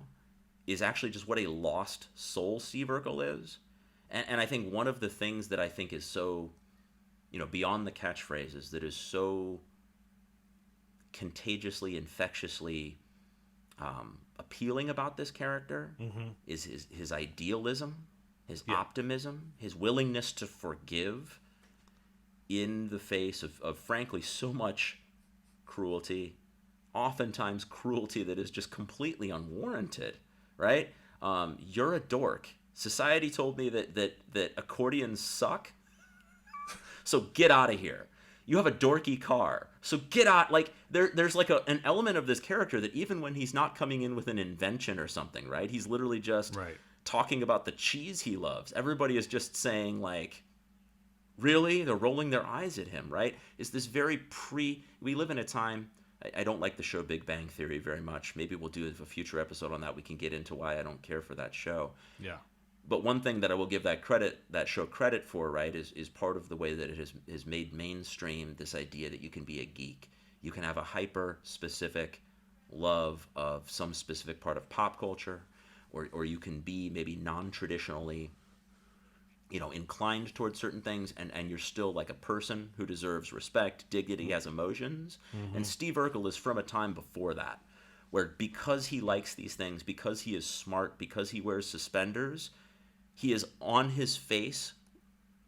is actually just what a lost soul Steve Urkel is. And I think one of the things that I think is so, beyond the catchphrases, that is so contagiously, infectiously appealing about this character is his idealism, his optimism, his willingness to forgive in the face of frankly so much cruelty, oftentimes cruelty that is just completely unwarranted, right? You're a dork. Society told me that accordions suck, so get out of here. You have a dorky car, so get out. Like there's like an element of this character that even when he's not coming in with an invention or something, right? He's literally just talking about the cheese he loves. Everybody is just saying like, really? They're rolling their eyes at him, right? Is this very we live in a time, I don't like the show Big Bang Theory very much. Maybe we'll do a future episode on that. We can get into why I don't care for that show. Yeah. But one thing that I will give that show credit for, right, is part of the way that it has made mainstream this idea that you can be a geek. You can have a hyper-specific love of some specific part of pop culture, or you can be maybe non-traditionally, inclined towards certain things, and you're still like a person who deserves respect, dignity, has emotions. And Steve Urkel is from a time before that, where because he likes these things, because he is smart, because he wears suspenders, he is on his face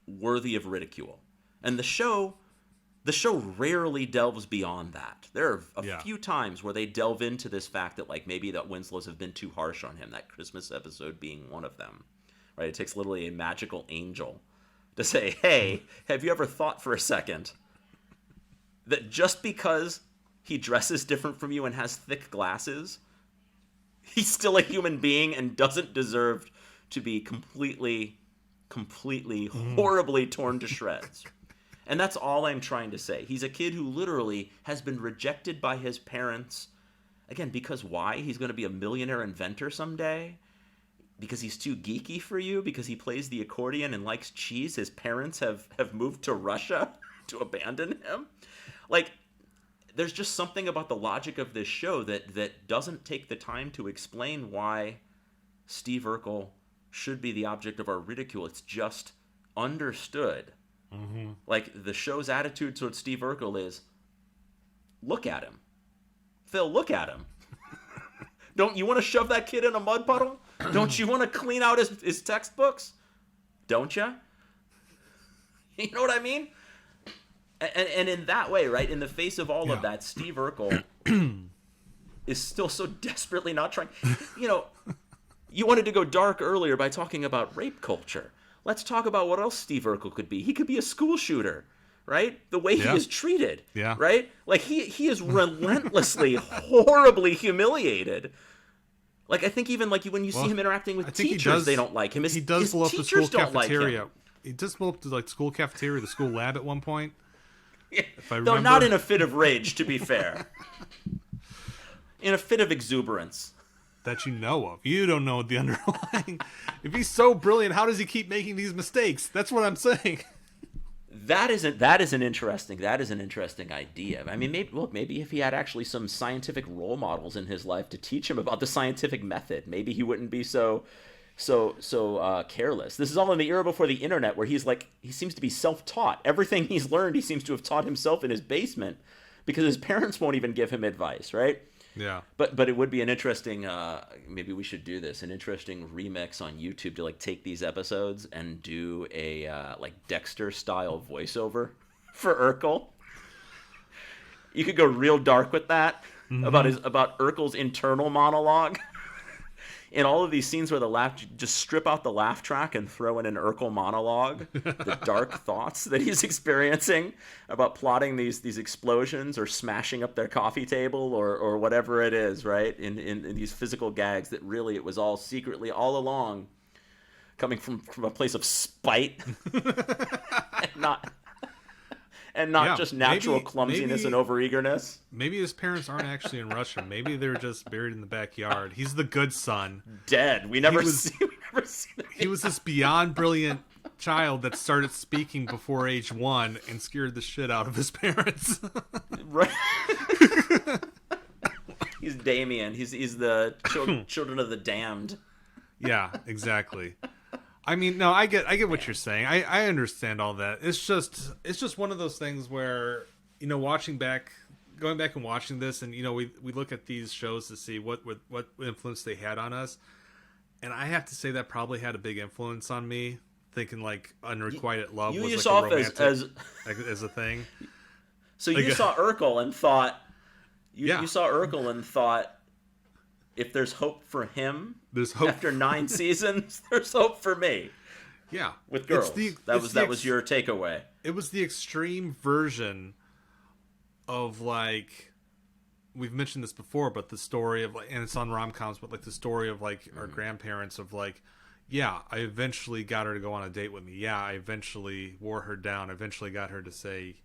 worthy of ridicule. And the show rarely delves beyond that. There are a few times where they delve into this fact that like maybe that Winslows have been too harsh on him, that Christmas episode being one of them. Right? It takes literally a magical angel to say, hey, have you ever thought for a second that just because he dresses different from you and has thick glasses, he's still a human being and doesn't deserve to be completely, horribly torn to shreds. And that's all I'm trying to say. He's a kid who literally has been rejected by his parents. Again, because why? He's going to be a millionaire inventor someday? Because he's too geeky for you? Because he plays the accordion and likes cheese? His parents have moved to Russia to abandon him? Like, there's just something about the logic of this show that doesn't take the time to explain why Steve Urkel should be the object of our ridicule. It's just understood. Like, the show's attitude towards Steve Urkel is, look at him. Phil, look at him. Don't you want to shove that kid in a mud puddle? Don't you want to clean out his textbooks? Don't you? You know what I mean? And in that way, right, in the face of all of that, Steve Urkel is still so desperately not trying. You wanted to go dark earlier by talking about rape culture. Let's talk about what else Steve Urkel could be. He could be a school shooter, right? The way he is treated, right? Like, he is relentlessly, horribly humiliated. Like, I think even, like, when you see him interacting with teachers, they don't like him. He does blow up the school cafeteria. He does blow up the school cafeteria, the school lab at one point. Yeah. Though not in a fit of rage, to be fair. In a fit of exuberance. That you know of. You don't know the underlying. If he's so brilliant, how does he keep making these mistakes? That's what I'm saying. That is an interesting idea. I mean, maybe if he had actually some scientific role models in his life to teach him about the scientific method, maybe he wouldn't be so careless. This is all in the era before the internet, where he seems to be self-taught. Everything he's learned, he seems to have taught himself in his basement, because his parents won't even give him advice, right? Yeah. But it would be an interesting, maybe we should do this, an interesting remix on YouTube to like take these episodes and do a like Dexter style voiceover for Urkel. You could go real dark with that about Urkel's internal monologue. In all of these scenes where just strip out the laugh track and throw in an Urkel monologue, the dark thoughts that he's experiencing about plotting these explosions or smashing up their coffee table or whatever it is, right? In these physical gags that really it was all secretly all along coming from a place of spite and not just natural clumsiness and overeagerness. Maybe his parents aren't actually in Russia. Maybe they're just buried in the backyard. He's the good son. Dead. We never see never seen it. He was this beyond brilliant child that started speaking before age 1 and scared the shit out of his parents. Right. He's Damien. He's the children of the damned. Yeah, exactly. I mean, no, I get what you're saying. I understand all that. It's just one of those things where, going back and watching this, and we look at these shows to see what influence they had on us, and I have to say that probably had a big influence on me. Thinking like Unrequited Love was like a romantic as a thing. So you saw Urkel and thought you saw Urkel and thought, if there's hope for him, there's hope after 9 seasons. There's hope for me. Yeah, with girls. That was your takeaway. It was the extreme version of, like, we've mentioned this before, but the story of, like, and it's on rom-coms, but like the story of like our grandparents of like, yeah, I eventually got her to go on a date with me. Yeah, I eventually wore her down. I eventually got her to say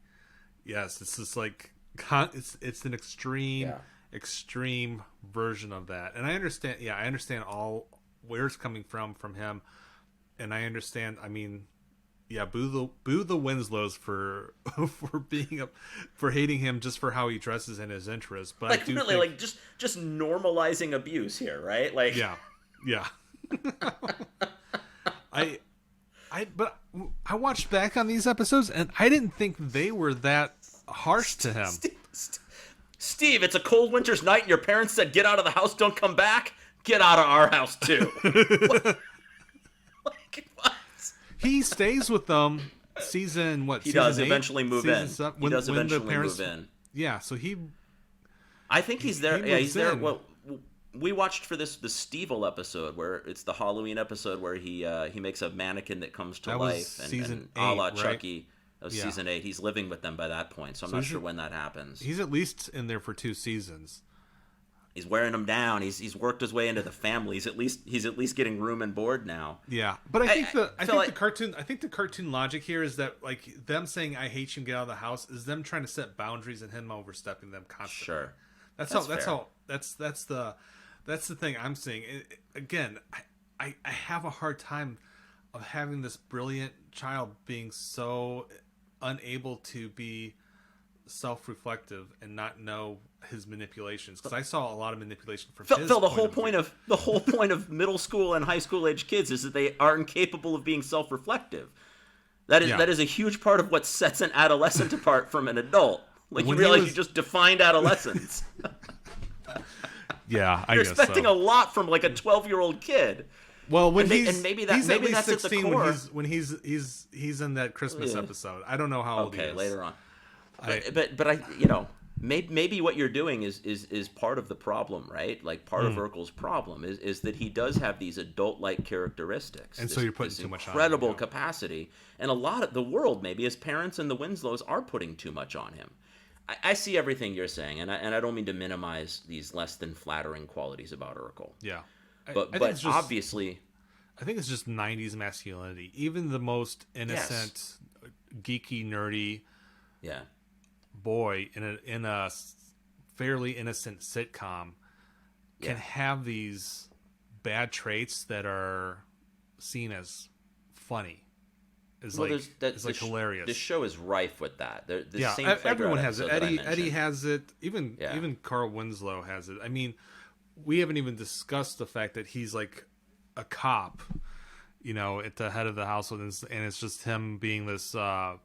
yes. It's just like it's an extreme version of that, and I understand. Yeah, I understand all where it's coming from him, and I understand. I mean, yeah, boo the Winslows for for hating him just for how he dresses and his interests. But like, I do really, like just normalizing abuse here, right? Like, yeah. But I watched back on these episodes, and I didn't think they were that harsh to him. Steve, it's a cold winter's night, and your parents said, "Get out of the house, don't come back." Get out of our house too. Like, what? He stays with them. Season what? He season does 8? eventually move in. He does eventually move in. Yeah, so I think he's there. Yeah, he's there. Well, we watched for the Stevel episode, where it's the Halloween episode where he makes a mannequin that comes to life, and a la 8, Chucky. right? Of season 8. He's living with them by that point, so I'm not sure when that happens. He's at least in there for 2 seasons. He's wearing them down. He's worked his way into the family. He's at least getting room and board now. Yeah, but I think the cartoon logic here is that, like, them saying "I hate you, get out of the house" is them trying to set boundaries and him overstepping them constantly. Sure, that's the thing I'm seeing. Again, I have a hard time of having this brilliant child being so unable to be self-reflective and not know his manipulations, because I saw a lot of manipulation from his Phil, the whole point of middle school and high school age kids is that they are incapable of being self-reflective. That is a huge part of what sets an adolescent apart from an adult. Like, you realize you just defined adolescence. Yeah, You're expecting a lot from like a 12-year-old kid. Well, he's at least that's 16 at the core. when he's in that Christmas episode. I don't know how old he is. Okay, later on. But I maybe what you're doing is part of the problem, right? Like, part of Urkel's problem is that he does have these adult-like characteristics, and so you're putting too much on him. Incredible capacity, and a lot of the world, maybe his parents and the Winslows, are putting too much on him. I see everything you're saying, and I don't mean to minimize these less than flattering qualities about Urkel. Yeah. But obviously, I think it's just 90s masculinity. Even the most innocent, geeky, nerdy boy in a fairly innocent sitcom can have these bad traits that are seen as funny. It's hilarious. This show is rife with that. Everyone has it. Eddie has it. Even Carl Winslow has it. I mean, we haven't even discussed the fact that he's like a cop, at the head of the household, and it's just him being this. I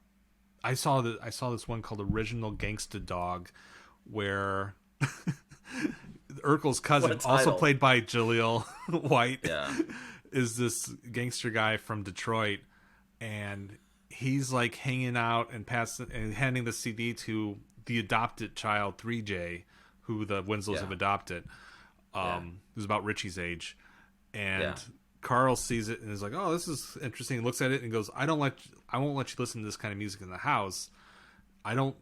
saw this one called Original Gangsta Dog, where Urkel's cousin, also played by Jaleel White, is this gangster guy from Detroit, and he's like hanging out and handing the CD to the adopted child 3J, who the Winslows have adopted. Who's about Richie's age, and Carl sees it and is like, "Oh, this is interesting." He looks at it and goes, I won't let you listen to this kind of music in the house. I don't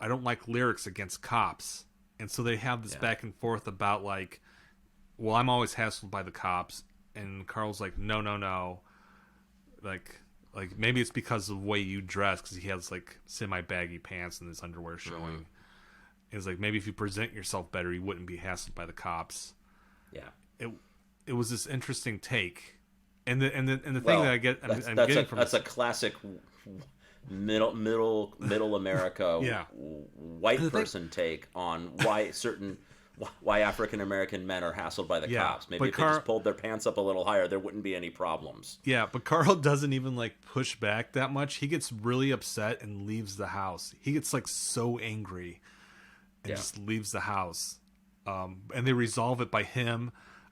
like lyrics against cops." And so they have this back and forth about, like, well, I'm always hassled by the cops, and Carl's like, no, like maybe it's because of the way you dress, because he has like semi baggy pants and his underwear showing. It's like, maybe if you present yourself better, you wouldn't be hassled by the cops. Yeah. It was this interesting take, And the thing Well, that I'm that's getting a from that's this, a classic middle America yeah, and white the thing, person take on why African American men are hassled by the yeah, cops. Maybe but if they just pulled their pants up a little higher, there wouldn't be any problems. Yeah, but Carl doesn't even like push back that much. He gets really upset and leaves the house. He gets like so angry and Yeah. just leaves the house. And they resolve it by him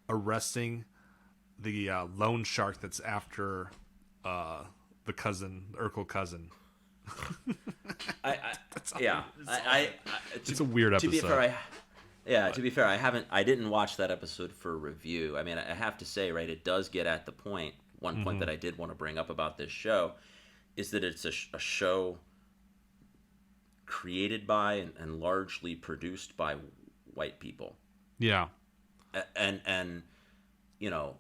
arresting the loan shark that's after the cousin, Urkel cousin. I yeah. It's a weird To be fair, episode. to be fair, I didn't watch that episode for review. I mean, I have to say, right, it does get at the point. One point that I did want to bring up about this show is that it's a show created by and largely produced by white people. Yeah. And you know,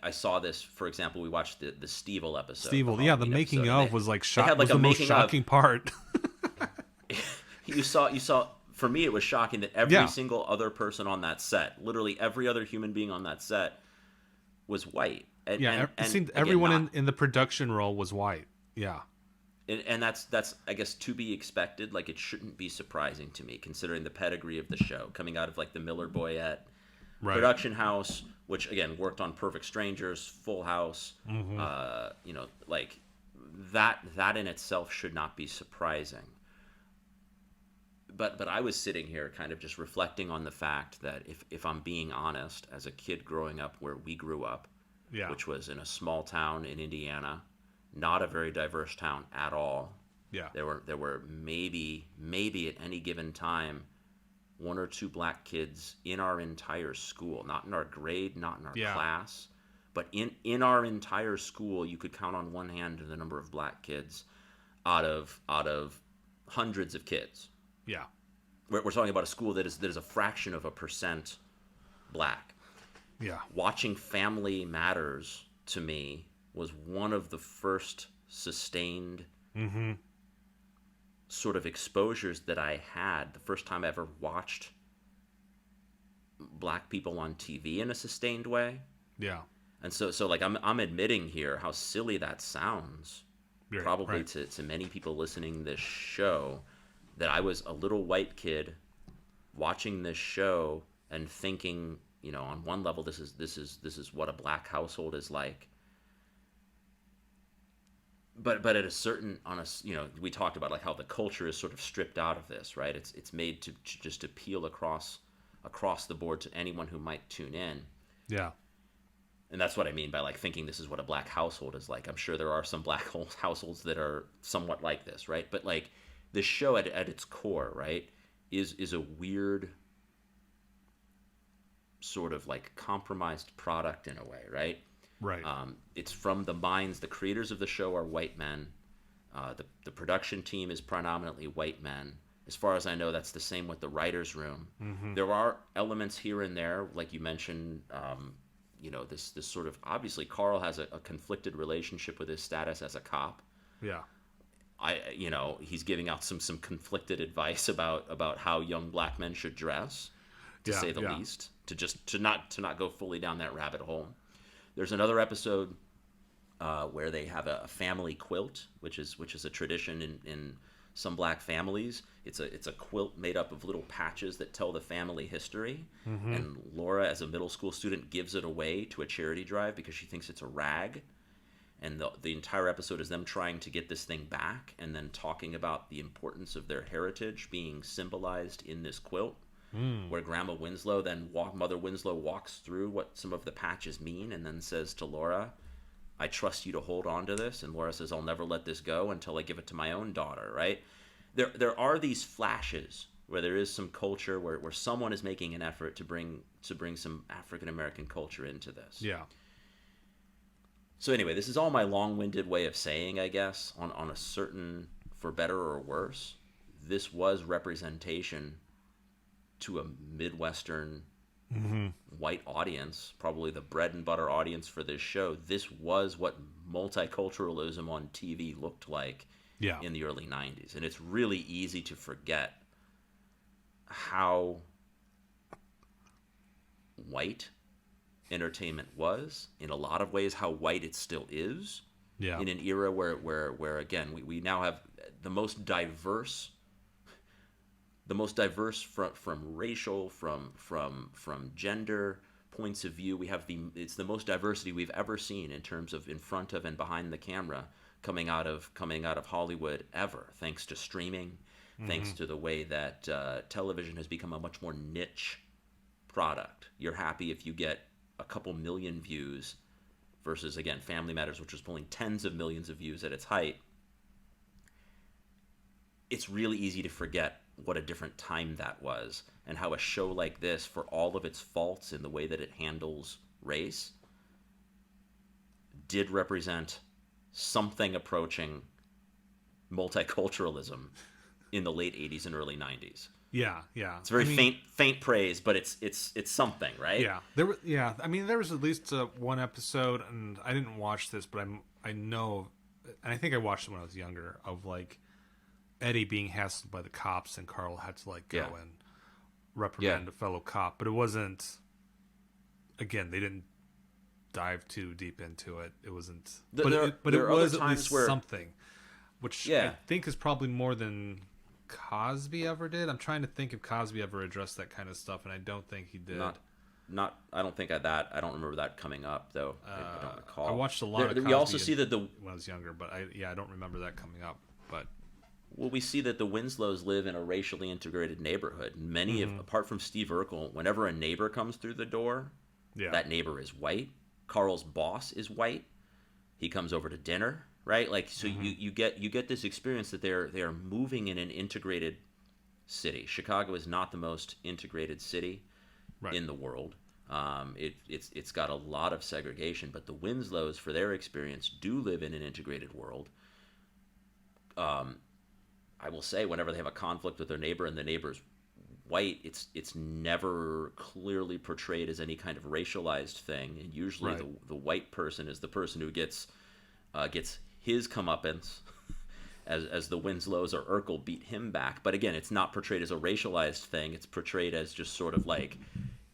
I saw this, for example, we watched the Stevel episode. Yeah, the making of was like shock. Was the most shocking part. You saw. For me, it was shocking that every single other person on that set, literally every other human being on that set, was white. It seemed everyone in the production role was white. Yeah. And that's I guess to be expected. Like, it shouldn't be surprising to me, considering the pedigree of the show, coming out of like the Miller Boyette production house, which again worked on Perfect Strangers, Full House. You know, like that in itself should not be surprising. But I was sitting here kind of just reflecting on the fact that if I'm being honest, as a kid growing up where we grew up, which was in a small town in Indiana, not a very diverse town at all. Yeah. There were maybe at any given time one or two black kids in our entire school, not in our grade, not in our class, but in our entire school, you could count on one hand the number of black kids out of hundreds of kids. Yeah. We're talking about a school that is a fraction of a percent black. Yeah. Watching Family Matters, to me, was one of the first sustained sort of exposures that I had. The first time I ever watched black people on TV in a sustained way. Yeah. And so like I'm admitting here how silly that sounds, probably to many people listening to this show, that I was a little white kid watching this show and thinking, you know, on one level, this is what a black household is like. But at a certain, you know, we talked about like how the culture is sort of stripped out of this, right? It's made to just appeal across the board to anyone who might tune in. Yeah. And that's what I mean by like thinking this is what a black household is like. I'm sure there are some black households that are somewhat like this, right? But like this show at its core, right, is a weird sort of like compromised product in a way, right? Right. It's from the minds. The creators of the show are white men. The production team is predominantly white men. As far as I know, that's the same with the writers' room. There are elements here and there, like you mentioned. You know, this sort of, obviously Carl has a conflicted relationship with his status as a cop. Yeah. You know, he's giving out some conflicted advice about how young black men should dress, to say the least. To not go fully down that rabbit hole. There's another episode where they have a family quilt, which is a tradition in some black families. It's a quilt made up of little patches that tell the family history. And Laura, as a middle school student, gives it away to a charity drive because she thinks it's a rag. And the entire episode is them trying to get this thing back and then talking about the importance of their heritage being symbolized in this quilt. Where Grandma Winslow Mother Winslow walks through what some of the patches mean and then says to Laura, I trust you to hold on to this. And Laura says, I'll never let this go until I give it to my own daughter, right? There are these flashes where there is some culture where someone is making an effort to bring some African American culture into this. Yeah. So anyway, this is all my long-winded way of saying, I guess, on a certain, for better or worse, this was representation to a Midwestern white audience, probably the bread and butter audience for this show. This was what multiculturalism on TV looked like in the early 90s. And it's really easy to forget how white entertainment was, in a lot of ways how white it still is. Yeah. In an era where again we now have the most diverse from racial, from gender points of view. It's the most diversity we've ever seen in terms of in front of and behind the camera coming out of Hollywood ever, thanks to streaming, thanks to the way that television has become a much more niche product. You're happy if you get a couple million views versus, again, Family Matters, which was pulling tens of millions of views at its height. It's really easy to forget what a different time that was, and how a show like this, for all of its faults in the way that it handles race, did represent something approaching multiculturalism in the late 80s and early 90s. Yeah. It's very faint praise, but it's something, right? Yeah. There was at least one episode, and I didn't watch this, but I know, and I think I watched it when I was younger, of like Eddie being hassled by the cops, and Carl had to like go and reprimand a fellow cop. But it wasn't, again, they didn't dive too deep into it. It wasn't, but it was at least something, which I think is probably more than Cosby ever did. I'm trying to think if Cosby ever addressed that kind of stuff, and I don't think he did. I don't think I don't remember that coming up though. I don't recall. I watched a lot of Cosby we also see that when I was younger, but I don't remember that coming up. But we see that the Winslows live in a racially integrated neighborhood. Many of, apart from Steve Urkel, whenever a neighbor comes through the door, that neighbor is white. Carl's boss is white. He comes over to dinner, right? Like, so you get this experience that they are moving in an integrated city. Chicago is not the most integrated city in the world. It's got a lot of segregation, but the Winslows, for their experience, do live in an integrated world. I will say, whenever they have a conflict with their neighbor and the neighbor's white, it's never clearly portrayed as any kind of racialized thing, and usually the white person is the person who gets his comeuppance as the Winslows or Urkel beat him back. But again, it's not portrayed as a racialized thing. It's portrayed as just sort of like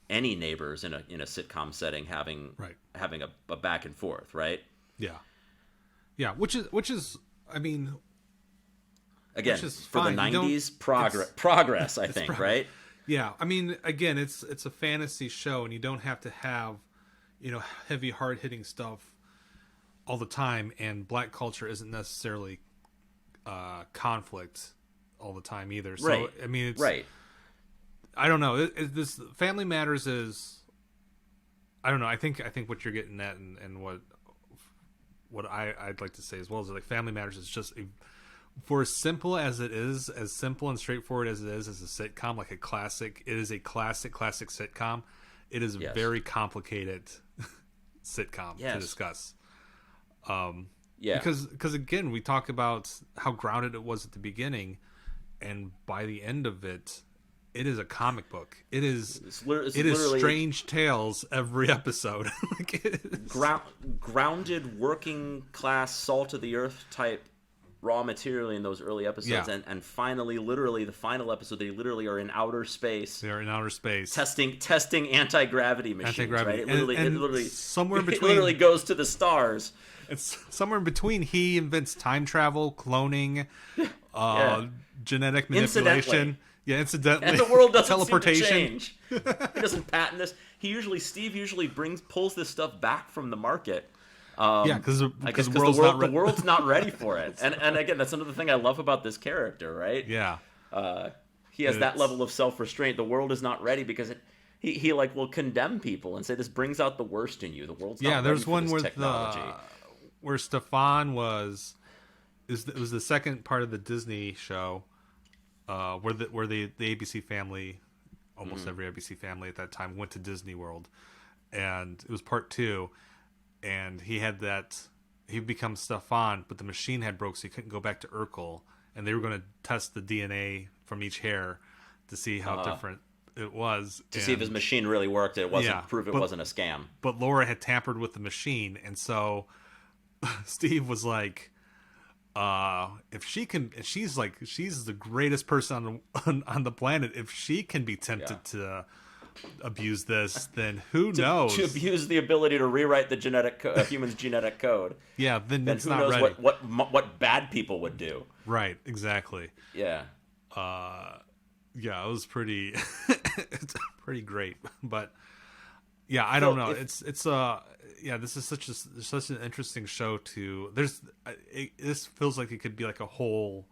any neighbors in a sitcom setting having a back and forth, right? Yeah, which is I mean, again, for the 90s, progress, I think, right? Yeah, I mean, again, it's a fantasy show, and you don't have to have, heavy, hard-hitting stuff all the time, and black culture isn't necessarily conflict all the time either. So, I mean, it's... Right. I don't know. This Family Matters is... I don't know. I think what you're getting at, and what I'd like to say as well, is like Family Matters is just for as simple as it is, as simple and straightforward as it is as a sitcom, like a classic. It is a classic sitcom. It is a very complicated sitcom to discuss. Because again, we talk about how grounded it was at the beginning, and by the end of it, it is a comic book. It is strange tales every episode. Grounded, working class, salt of the earth type raw material in those early episodes, and finally, literally, the final episode, they literally are in outer space. They're in outer space testing anti-gravity machines. Right? It literally somewhere in between, it literally goes to the stars. It's somewhere in between. He invents time travel, closing, genetic manipulation. Incidentally. And the world doesn't teleportation. Seem to change. He doesn't patent this. Steve usually pulls this stuff back from the market. Because the world's not ready for it. And again, that's another thing I love about this character, right? Yeah. He has that level of self-restraint. The world is not ready because he will condemn people and say this brings out the worst in you. The world's not ready for this technology. Where Stefan was it was the second part of the Disney show, where the ABC family, almost every ABC family at that time, went to Disney World, and it was part 2. And he becomes Stefan, but the machine had broke, so he couldn't go back to Urkel. And they were going to test the DNA from each hair to see how different it was. To see if his machine really worked. It wasn't prove it wasn't a scam. But Laura had tampered with the machine, and so Steve was like, if she can, she's the greatest person on the planet. If she can be tempted to abuse this, then who to knows? abuse the ability to rewrite the human's genetic code. Yeah, then it's who not knows ready. what bad people would do. Right, exactly. Yeah. Yeah, it was pretty it's pretty great. But yeah, I don't know. This is such an interesting show to. This feels like it could be like a whole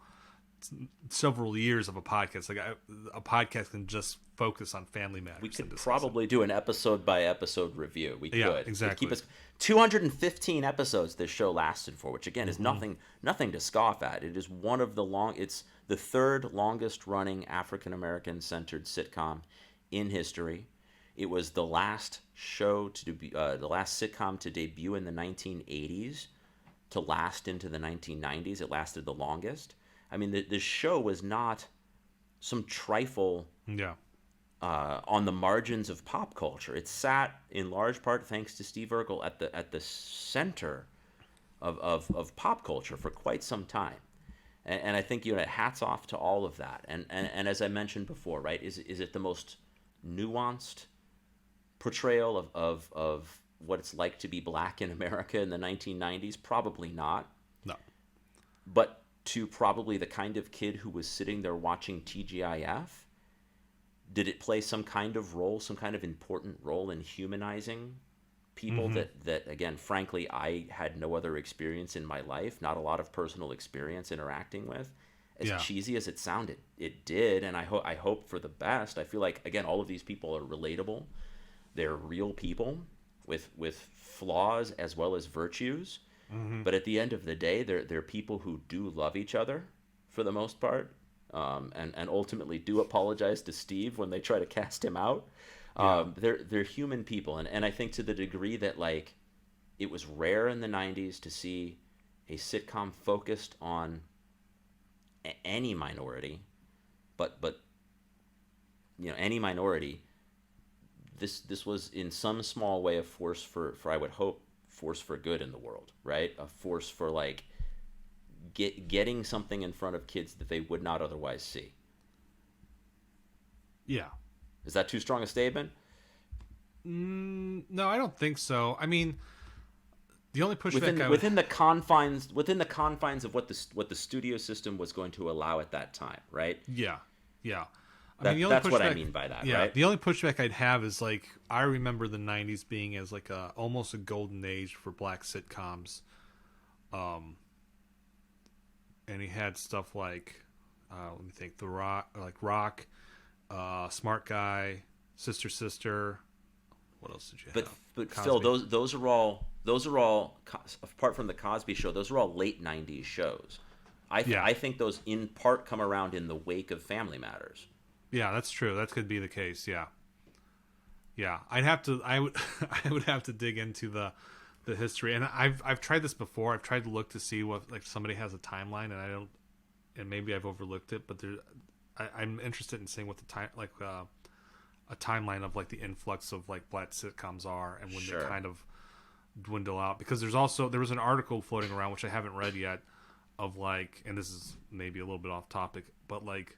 several years of a podcast. Like a podcast can just focus on family matters. We could probably do an episode by episode review. We could. Exactly. Keep us 215 episodes this show lasted for, which again is nothing to scoff at. It is one of it's the third longest running African American centered sitcom in history. It was the last show the last sitcom to debut in the 1980s to last into the 1990s. It lasted the longest. I mean, the show was not some trifle on the margins of pop culture. It sat in large part thanks to Steve Urkel at the center of pop culture for quite some time. And I think hats off to all of that. And as I mentioned before, right, is it the most nuanced portrayal of what it's like to be black in America in the 1990s? Probably not. No. But to probably the kind of kid who was sitting there watching TGIF, did it play some kind of role, some kind of important role in humanizing people that again, frankly, I had no other experience in my life, not a lot of personal experience interacting with? As cheesy as it sounded, it did, and I hope for the best. I feel like, again, all of these people are relatable. They're real people with flaws as well as virtues. But at the end of the day, they're people who do love each other for the most part, and ultimately do apologize to Steve when they try to cast him out. They're human people, and I think to the degree that like it was rare in the 90s to see a sitcom focused on any minority, but any minority. This was in some small way a force for I would hope force for good in the world, right? A force for like getting something in front of kids that they would not otherwise see. Yeah. Is that too strong a statement? No, I don't think so. I mean, the only pushback within the confines of what the studio system was going to allow at that time, right? Yeah. That's what I mean by that, right? The only pushback I'd have is like I remember the 90s being as like almost a golden age for black sitcoms. And he had stuff like let me think, The Rock, Smart Guy, Sister. What else did you have? But Phil, those are all apart from the Cosby Show, those are all late 90s shows. I think those in part come around in the wake of Family Matters. Yeah, that's true. That could be the case. Yeah. I would have to dig into the history, and I've tried this before. I've tried to look to see what like somebody has a timeline, and maybe I've overlooked it. But I'm interested in seeing what the time a timeline of like the influx of like black sitcoms are, and when they kind of dwindle out. Because there was an article floating around which I haven't read yet of like, and this is maybe a little bit off topic, but like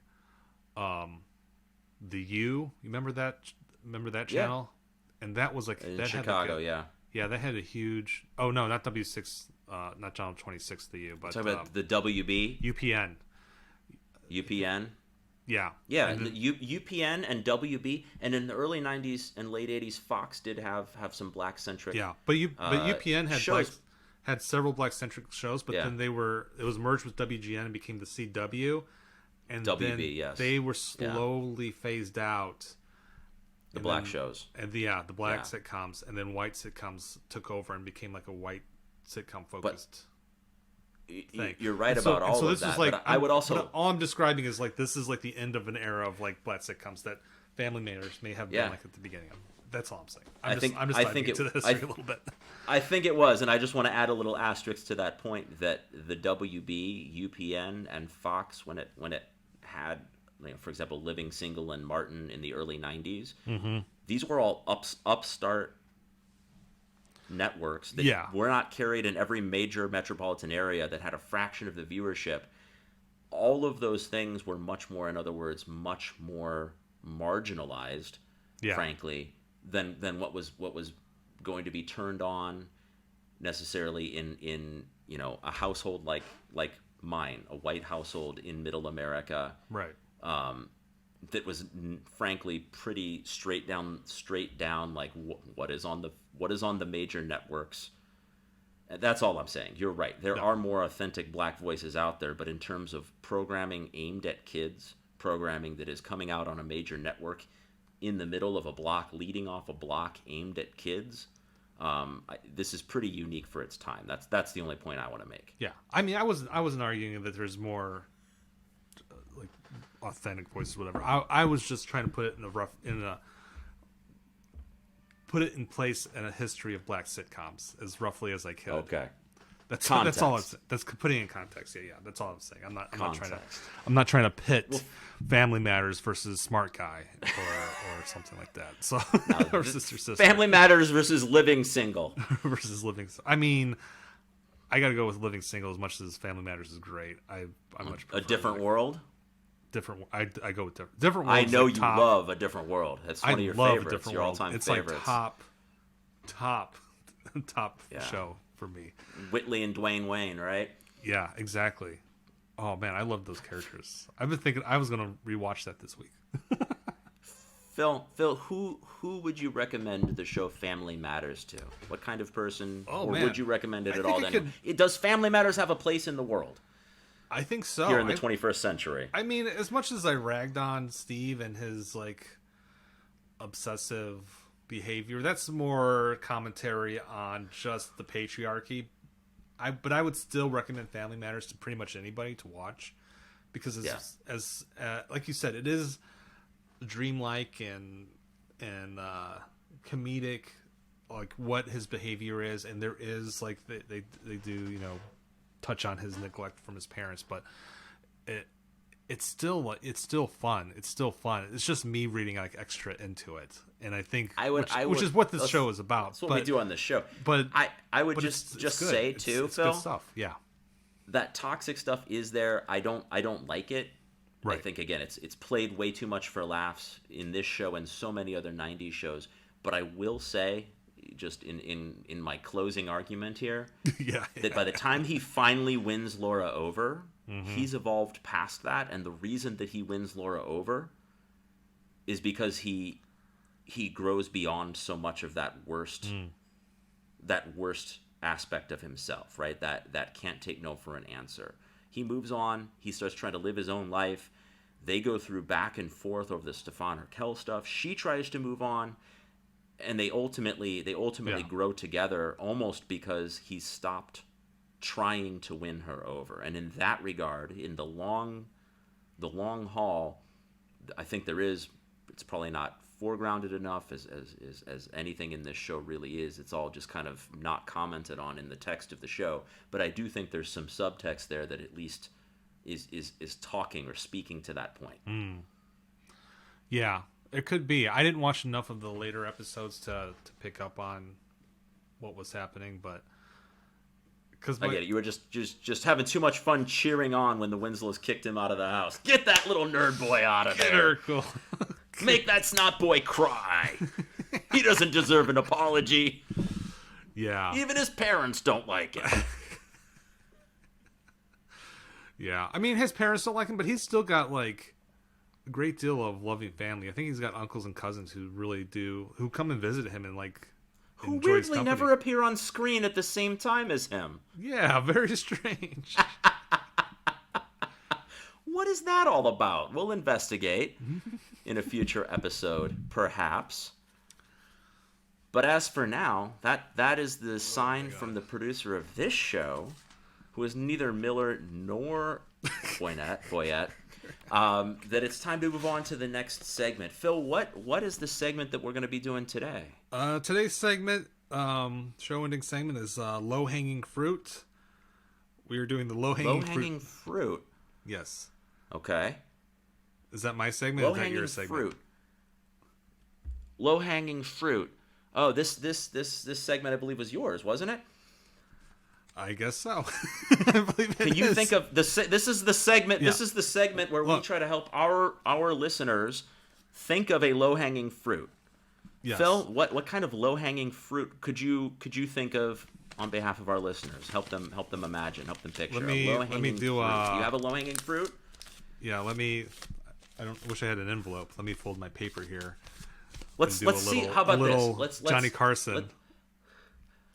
the you remember that channel? And that was like in that Chicago. That had a huge not W6 not channel 26 the U, but talking about the WB UPN. Yeah. And UPN and WB, and in the early 90s and late 80s Fox did have some black centric but UPN had shows. Had several black centric shows, but then it was merged with WGN and became the CW. And WB, then yes. they were slowly phased out. The black shows. And the black sitcoms, and then white sitcoms took over and became like a white sitcom focused thing. You're right about all of that. But I would also all I'm describing is like this is like the end of an era of like black sitcoms that Family Matters may have been like at the beginning of. That's all I'm saying. I'm just diving into the history a little bit. I think it was, and I just want to add a little asterisk to that point that the WB, UPN, and Fox when it had, for example, Living Single and Martin in the early 90s, these were all upstart networks that were not carried in every major metropolitan area, that had a fraction of the viewership. All of those things were much more, in other words, much more marginalized frankly, than what was going to be turned on necessarily in a household like mine, a white household in Middle America, right? That was frankly pretty straight down, like what is on the major networks. That's all I'm saying. You're right. There are more authentic black voices out there, but in terms of programming aimed at kids, programming that is coming out on a major network in the middle of a block, leading off a block aimed at kids, this is pretty unique for its time. That's the only point I want to make. Yeah, I mean, I wasn't arguing that there's more like authentic voices, whatever. I was just trying to put it in place in a history of black sitcoms as roughly as I could. Okay. That's all I'm saying. That's putting in context. Yeah. That's all I'm saying. I'm not trying to pit Family Matters versus Smart Guy or something like that. So or Sister. Family Matters versus Living Single. versus Living. I mean, I got to go with Living Single as much as Family Matters is great. I much prefer A Different World. Different. I go with different world. I know you love A Different World. That's one of your favorites. Your all-time favorites. It's like top show for me. Whitley and Dwayne Wayne, right? Yeah, exactly. Oh man, I love those characters. I've been thinking I was gonna rewatch that this week. Phil, who would you recommend the show Family Matters to? What kind of person? Would you recommend it at all? Does Family Matters have a place in the world? I think so. Here in the 21st century. I mean, as much as I ragged on Steve and his like obsessive behavior, that's more commentary on just the patriarchy. But I would still recommend Family Matters to pretty much anybody to watch because as like you said, it is dreamlike and comedic, like what his behavior is, and there is like they do touch on his neglect from his parents, but it's still fun. It's just me reading like extra into it, and I think which is what this show is about. That's what we do on this show. But I would just say too, it's Phil, good stuff. Yeah, that toxic stuff is there. I don't like it. Right. I think again, it's played way too much for laughs in this show and so many other '90s shows. But I will say, just in my closing argument here, that by the time he finally wins Laura over, he's evolved past that, and the reason that he wins Laura over is because he grows beyond so much of that worst aspect of himself, right? That can't take no for an answer. He moves on. He starts trying to live his own life. They go through back and forth over the Stefan Urkel stuff. She tries to move on. And they ultimately grow together almost because he stopped trying to win her over. And in that regard, in the long haul, I think it's probably not foregrounded enough as anything in this show really is. It's all just kind of not commented on in the text of the show. But I do think there's some subtext there that at least is talking or speaking to that point. Yeah. It could be. I didn't watch enough of the later episodes to pick up on what was happening, but I get it. You were just having too much fun cheering on when the Winslows kicked him out of the house. Get that little nerd boy out of there. Urkel. Make that snot boy cry. He doesn't deserve an apology. Yeah. Even his parents don't like it. Yeah. I mean, his parents don't like him, but he's still got like a great deal of loving family. I think he's got uncles and cousins who come and visit him and like who weirdly never appear on screen at the same time as him. Yeah, very strange. What is that all about? We'll investigate in a future episode, perhaps. But as for now, that is the sign from the producer of this show, who is neither Miller nor Boyette, that it's time to move on to the next segment. Phil, what is the segment that we're going to be doing today? Today's segment, show-ending segment, is low-hanging fruit. We are doing the low-hanging fruit. Yes. Okay. Is that my segment? Or is that your segment? Fruit. Low-hanging fruit. Oh, this segment I believe was yours, wasn't it? I guess so. I believe it Can you is. think of this is the segment. Yeah. This is the segment where we try to help our listeners think of a low-hanging fruit. Yes. Phil, what kind of low-hanging fruit could you think of on behalf of our listeners? Help them imagine, help them picture. Let me do. Do you have a low-hanging fruit? Yeah, I wish I had an envelope. Let me fold my paper here. Let's see. How about this? Let's Johnny Carson.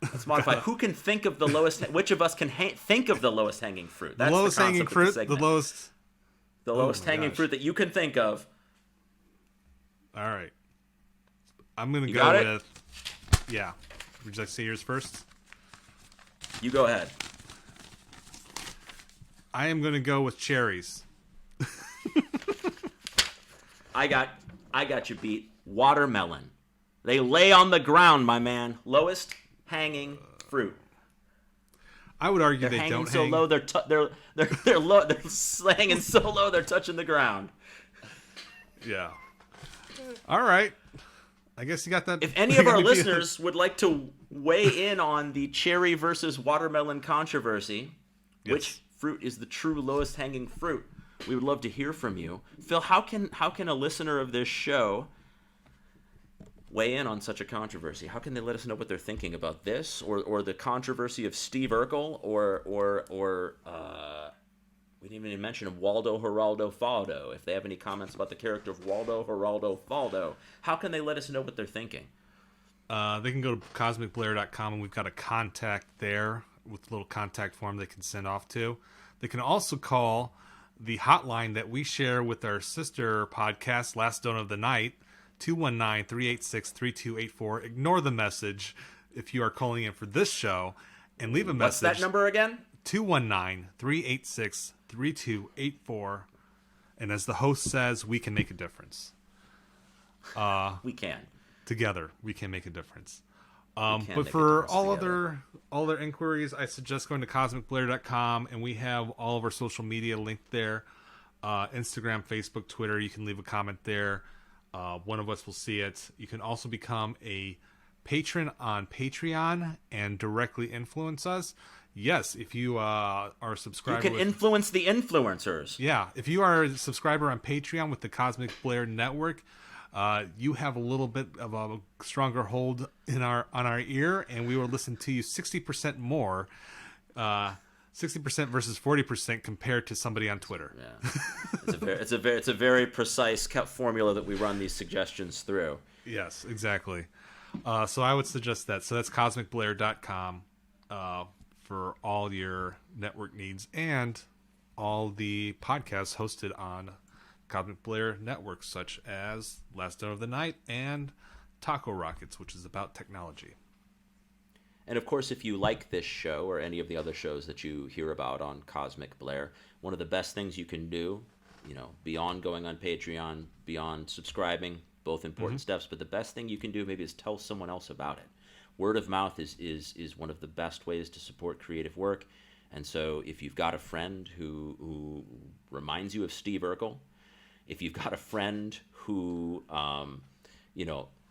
Let's modify. Who can think of the lowest? Which of us can think of the lowest hanging fruit? That's the lowest hanging fruit. The lowest hanging fruit that you can think of. All right. I'm gonna go with. Yeah. Would you like to say yours first? You go ahead. I am gonna go with cherries. I got you beat. Watermelon. They lay on the ground, my man. Lowest hanging fruit. I would argue they're they hanging don't so hang. Low. They're low. They're hanging so low. They're touching the ground. Yeah. All right. I guess you got that. If any of our listeners would like to weigh in on the cherry versus watermelon controversy, yes, which fruit is the true lowest hanging fruit, we would love to hear from you. Phil, how can a listener of this show weigh in on such a controversy? How can they let us know what they're thinking about this, or the controversy of Steve Urkel, or we didn't even mention Waldo Geraldo Faldo. If they have any comments about the character of Waldo Geraldo Faldo, how can they let us know what they're thinking? They can go to cosmicblair.com, and we've got a contact there with a little contact form they can send off to. They can also call the hotline that we share with our sister podcast, Last Stone of the Night, 219-386-3284. Ignore the message if you are calling in for this show, and leave a message. What's that number again? 219-386-3284. And as the host says, we can make a difference. We can. Together, we can make a difference. But for all together. other inquiries, I suggest going to cosmicblair.com, and we have all of our social media linked there. Instagram, Facebook, Twitter. You can leave a comment there. One of us will see it. You can also become a patron on Patreon and directly influence us. Yes, if you are a subscriber. You can influence the influencers. Yeah, if you are a subscriber on Patreon with the Cosmic Blair Network, you have a little bit of a stronger hold on our ear, and we will listen to you 60% more, 60% versus 40% compared to somebody on Twitter. Yeah, it's a very precise formula that we run these suggestions through. Yes, exactly. So I would suggest that. So that's cosmicblair.com for all your network needs and all the podcasts hosted on Cosmic Blair networks, such as Last Stone of the Night and Taco Rockets, which is about technology. And of course, if you like this show or any of the other shows that you hear about on Cosmic Blair, one of the best things you can do, beyond going on Patreon, beyond subscribing, both important steps, but the best thing you can do maybe is tell someone else about it. Word of mouth is one of the best ways to support creative work. And so if you've got a friend who reminds you of Steve Urkel, if you've got a friend who,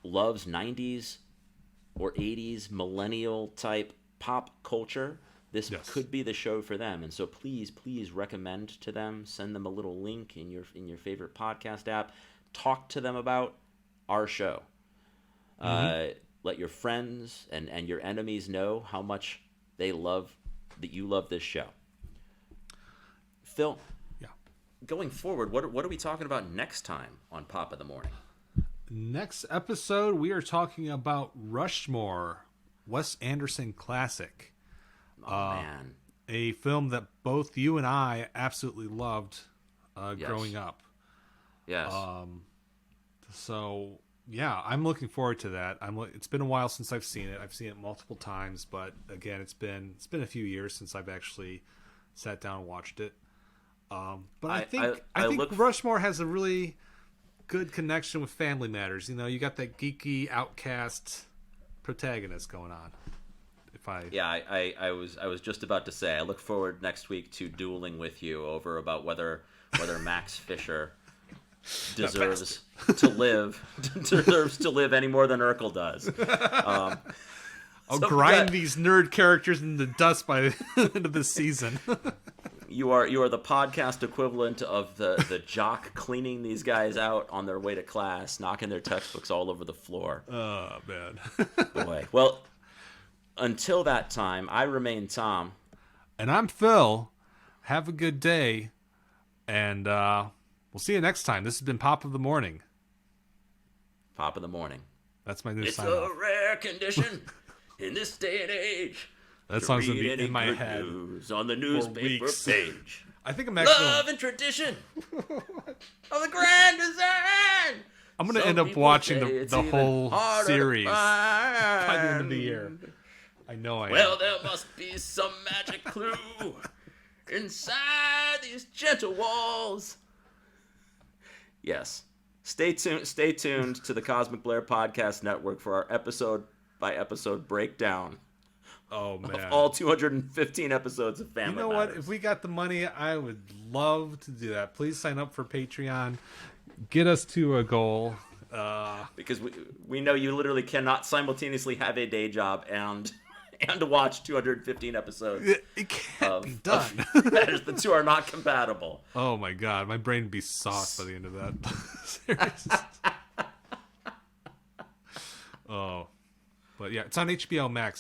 loves 90s or 80s millennial type pop culture, this could be the show for them. And so please recommend to them, send them a little link in your favorite podcast app, talk to them about our show. Let your friends and your enemies know how much that you love this show. Phil, going forward, what are we talking about next time on Pop of the Morning? Next episode, we are talking about Rushmore, Wes Anderson classic. Man. A film that both you and I absolutely loved growing up. Yes. So, yeah, I'm looking forward to that. It's been a while since I've seen it. I've seen it multiple times, but again, it's been a few years since I've actually sat down and watched it. But I think Rushmore has a really good connection with Family Matters. You got that geeky outcast protagonist going on. I was just about to say I look forward next week to dueling with you over about whether Max Fisher deserves to live any more than Urkel does. I'll grind these nerd characters into dust by the end of this season. You are the podcast equivalent of the jock cleaning these guys out on their way to class, knocking their textbooks all over the floor. Oh, man. Boy. Well, until that time, I remain Tom. And I'm Phil. Have a good day. And we'll see you next time. This has been Pop of the Morning. Pop of the Morning. That's my new It's sign a off. rare condition in this day and age. That song's going to be in my good head. News on the newspaper weeks. page. I think I'm actually... Love and tradition of the grand design. I'm going to end up watching the whole series by the end of the year. I know I am. Well, there must be some magic clue inside these gentle walls. Yes. Stay tuned to the Cosmic Blair Podcast Network for our episode-by-episode breakdown of all 215 episodes of Family You know Matters. what? If we got the money, I would love to do that. Please sign up for Patreon. Get us to a goal. Because we know you literally cannot simultaneously have a day job and to watch 215 episodes. It can't be done. The two are not compatible. Oh my god, my brain would be sauced by the end of that series. Oh, but yeah, it's on HBO Max.